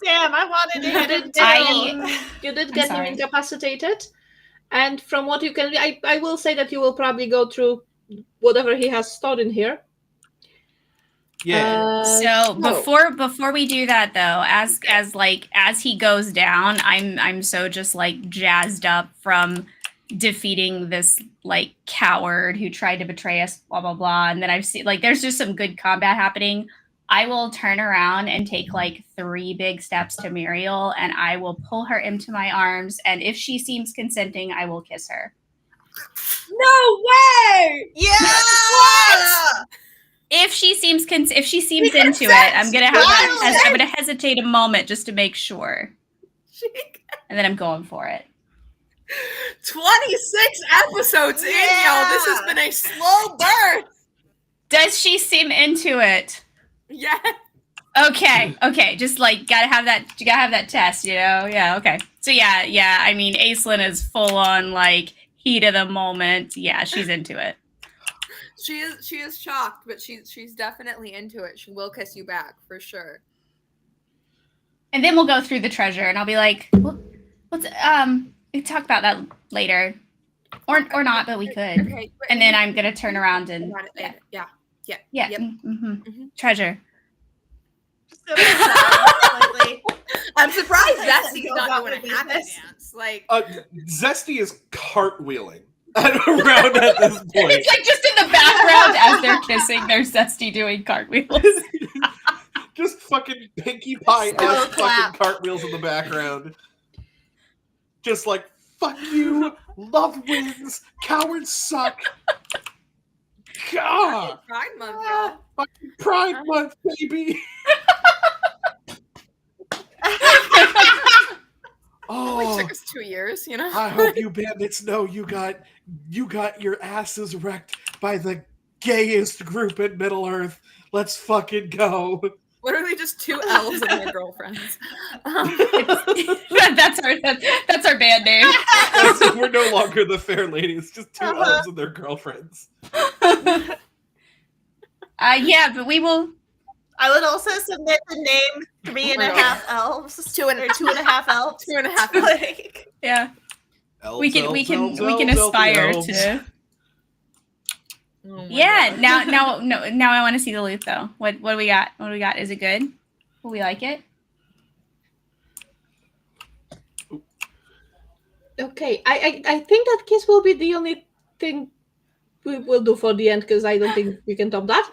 Damn, I wanted to hit him too. you did I'm get him sorry. incapacitated, and from what you can, I will say that you will probably go through whatever he has stored in here. Yeah. So before we do that though, as he goes down, I'm so just like jazzed up from defeating this like coward who tried to betray us, blah blah blah. And then I've seen like there's just some good combat happening. I will turn around and take like 3 big steps to Muriel, and I will pull her into my arms. And if she seems consenting, I will kiss her. No way! Yeah! If she seems into it, I'm gonna hesitate a moment just to make sure, and then I'm going for it. 26 episodes in, y'all. This has been a slow burn. Does she seem into it? Yeah. Okay. Just like gotta have that test, you know? Yeah. Okay. So yeah. I mean, Aislinn is full on like heat of the moment. Yeah, she's into it. She is shocked, but she's definitely into it. She will kiss you back for sure. And then we'll go through the treasure, and I'll be like, "What's we can talk about that later, or not, but we could." Okay. And then I'm gonna turn around and Yeah. yeah. Yep. Treasure. I'm surprised Zesty's Goes not off doing a with happy this. dance. Like Zesty is cartwheeling around at this point. It's like just in the background as they're kissing, there's Zesty doing cartwheels. Just fucking Pinkie Pie Slow ass clap. fucking cartwheels in the background. Just like, fuck you, love wins, cowards suck. God, Pride Month, y'all. fucking Pride Month, baby. It Oh, took us 2 years, you know. I hope you bandits know you got your asses wrecked by the gayest group in Middle Earth. Let's fucking go. Literally just 2 elves and their girlfriends. That's our band name. We're no longer the fair ladies, just 2 elves and their girlfriends. Yeah, but we will. I would also submit the name 3.5 elves. 2.5 elves. 2.5 Like, Yeah, Elves, we can elves, aspire elves. to. Oh my Yeah. God. Now I want to see the loot though. What do we got? What do we got? Is it good? Will we like it? Okay, I think that kiss will be the only thing we will do for the end, because I don't think we can top that.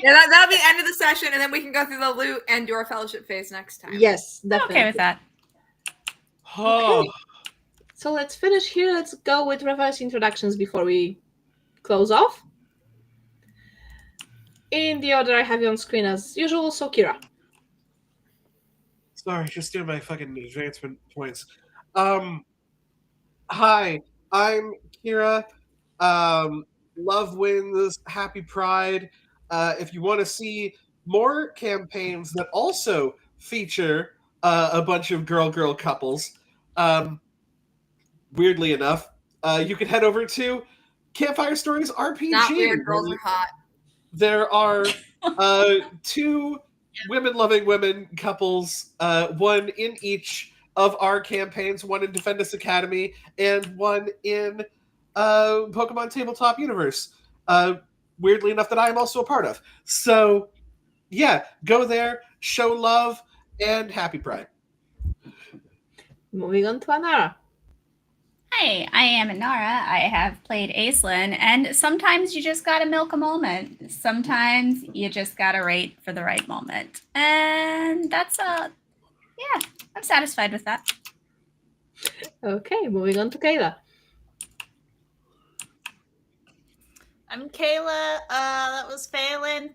Yeah, that'll be the end of the session, and then we can go through the loot and do our fellowship phase next time. Yes, definitely. Okay with that. Oh, Okay. So let's finish here. Let's go with reverse introductions before we close off. In the order I have you on screen as usual, so Kira. sorry, just doing my fucking advancement points. Hi, I'm Kira. Love wins, happy Pride. If you want to see more campaigns that also feature a bunch of girl couples, weirdly enough, you can head over to Campfire Stories RPG. Not weird, girls are hot. There are 2 women-loving women couples, one in each of our campaigns, one in Defendus Academy and one in Pokemon Tabletop Universe. Weirdly enough, that I am also a part of. So, yeah, go there, show love, and happy Pride. Moving on to Anara. Hi, I am Inara. I have played Aislinn, and sometimes you just gotta milk a moment. Sometimes you just gotta wait for the right moment. And that's yeah, I'm satisfied with that. Okay, moving on to Kayla. I'm Kayla. That was Phelan.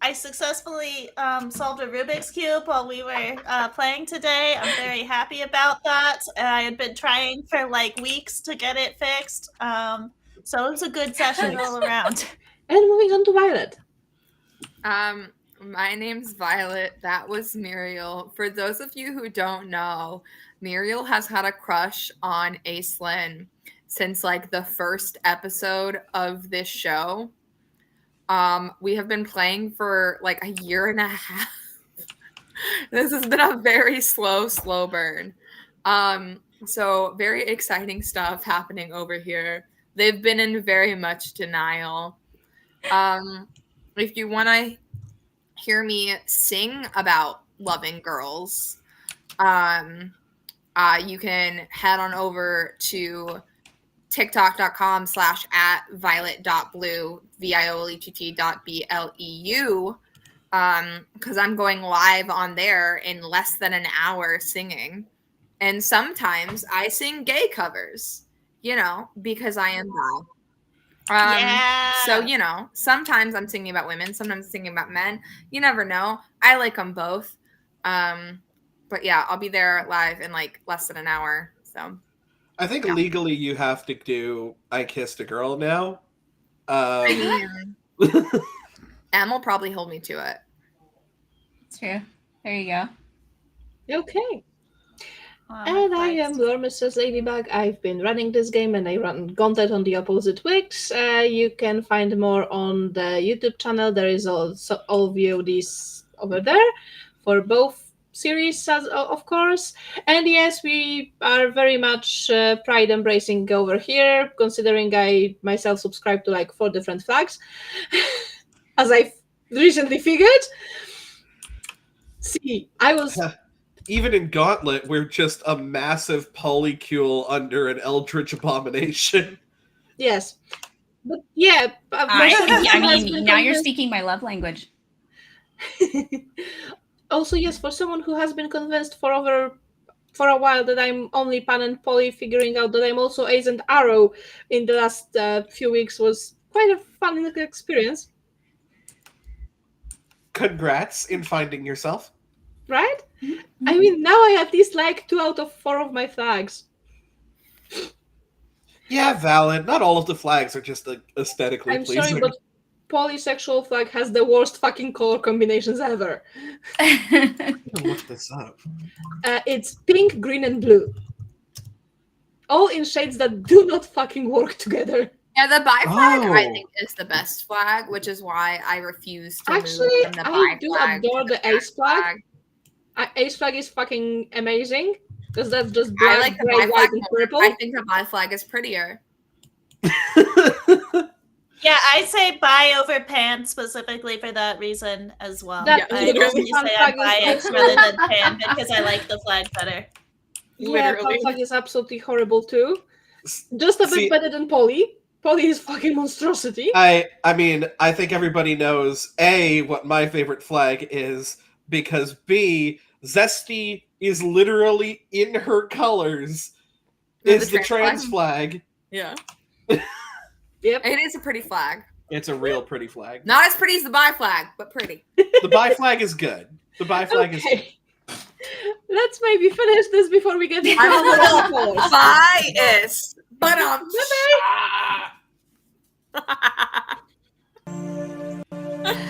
I successfully solved a Rubik's Cube while we were playing today. I'm very happy about that. I had been trying for like weeks to get it fixed. So it was a good session all around. And moving on to Violet. My name's Violet. That was Muriel. For those of you who don't know, Muriel has had a crush on Aislinn since like the first episode of this show. We have been playing for like a year and a half. This has been a very slow burn. So very exciting stuff happening over here. They've been in very much denial. If you want to hear me sing about loving girls, you can head on over to tiktok.com/@violet.blue, VIOLETT.BLEU, because I'm going live on there in less than an hour singing. And sometimes I sing gay covers, because I am bi. Yeah. So, sometimes I'm singing about women, sometimes I'm singing about men. You never know. I like them both. But yeah, I'll be there live in like less than an hour. So I think Yeah. legally you have to do I Kissed a Girl now. I mean, Em will probably hold me to it. It's true. There you go. Okay. Oh, And I am Christ. Loremistress LadyBug. I've been running this game and I run Gauntlet on the opposite weeks. You can find more on the YouTube channel. There is also all VODs over there for both series, of course. And yes, we are very much pride embracing over here, considering I myself subscribe to like 4 different flags, as I recently figured. See, I was Even in Gauntlet, we're just a massive polycule under an eldritch abomination. yes, but yeah, I someone who has mean, been now you're convinced- speaking my love language. Also, yes, for someone who has been convinced for a while that I'm only pan and poly, figuring out that I'm also Ace and Arrow in the last few weeks was quite a fun experience, Congrats in finding yourself. right? I mean, now I at least like 2 out of 4 of my flags. Yeah, valid. Not all of the flags are just aesthetically I'm pleasing. sorry, but polysexual flag has the worst fucking color combinations ever. I'm gonna look this up. It's pink, green, and blue. All in shades that do not fucking work together. Yeah, the bi flag I Oh. think is the best flag, which is why I refuse to Actually, move from the I bi do flag adore to the ace flag. flag. Ace flag is fucking amazing because that's just I black, like the gray, bi white, flag and more. purple. I think the bi flag is prettier. Yeah, I say bi over pan specifically for that reason as well. That I literally only pan say flag I'm is biased also- rather than pan because I like the flag better. Yeah, Literally. pan flag is absolutely horrible too. Just a See- bit better than poly. Poly is fucking monstrosity. I mean, I think everybody knows A, what my favorite flag is, because B, Zesty is literally in her colors, is the trans flag. Yeah. Yep. It is a pretty flag. It's a real pretty flag. Not as pretty as the bi flag, but pretty. The bi flag is good. The bi flag is good. Okay. Let's maybe finish this before we get I'm a little colors. biased, but Bye-bye.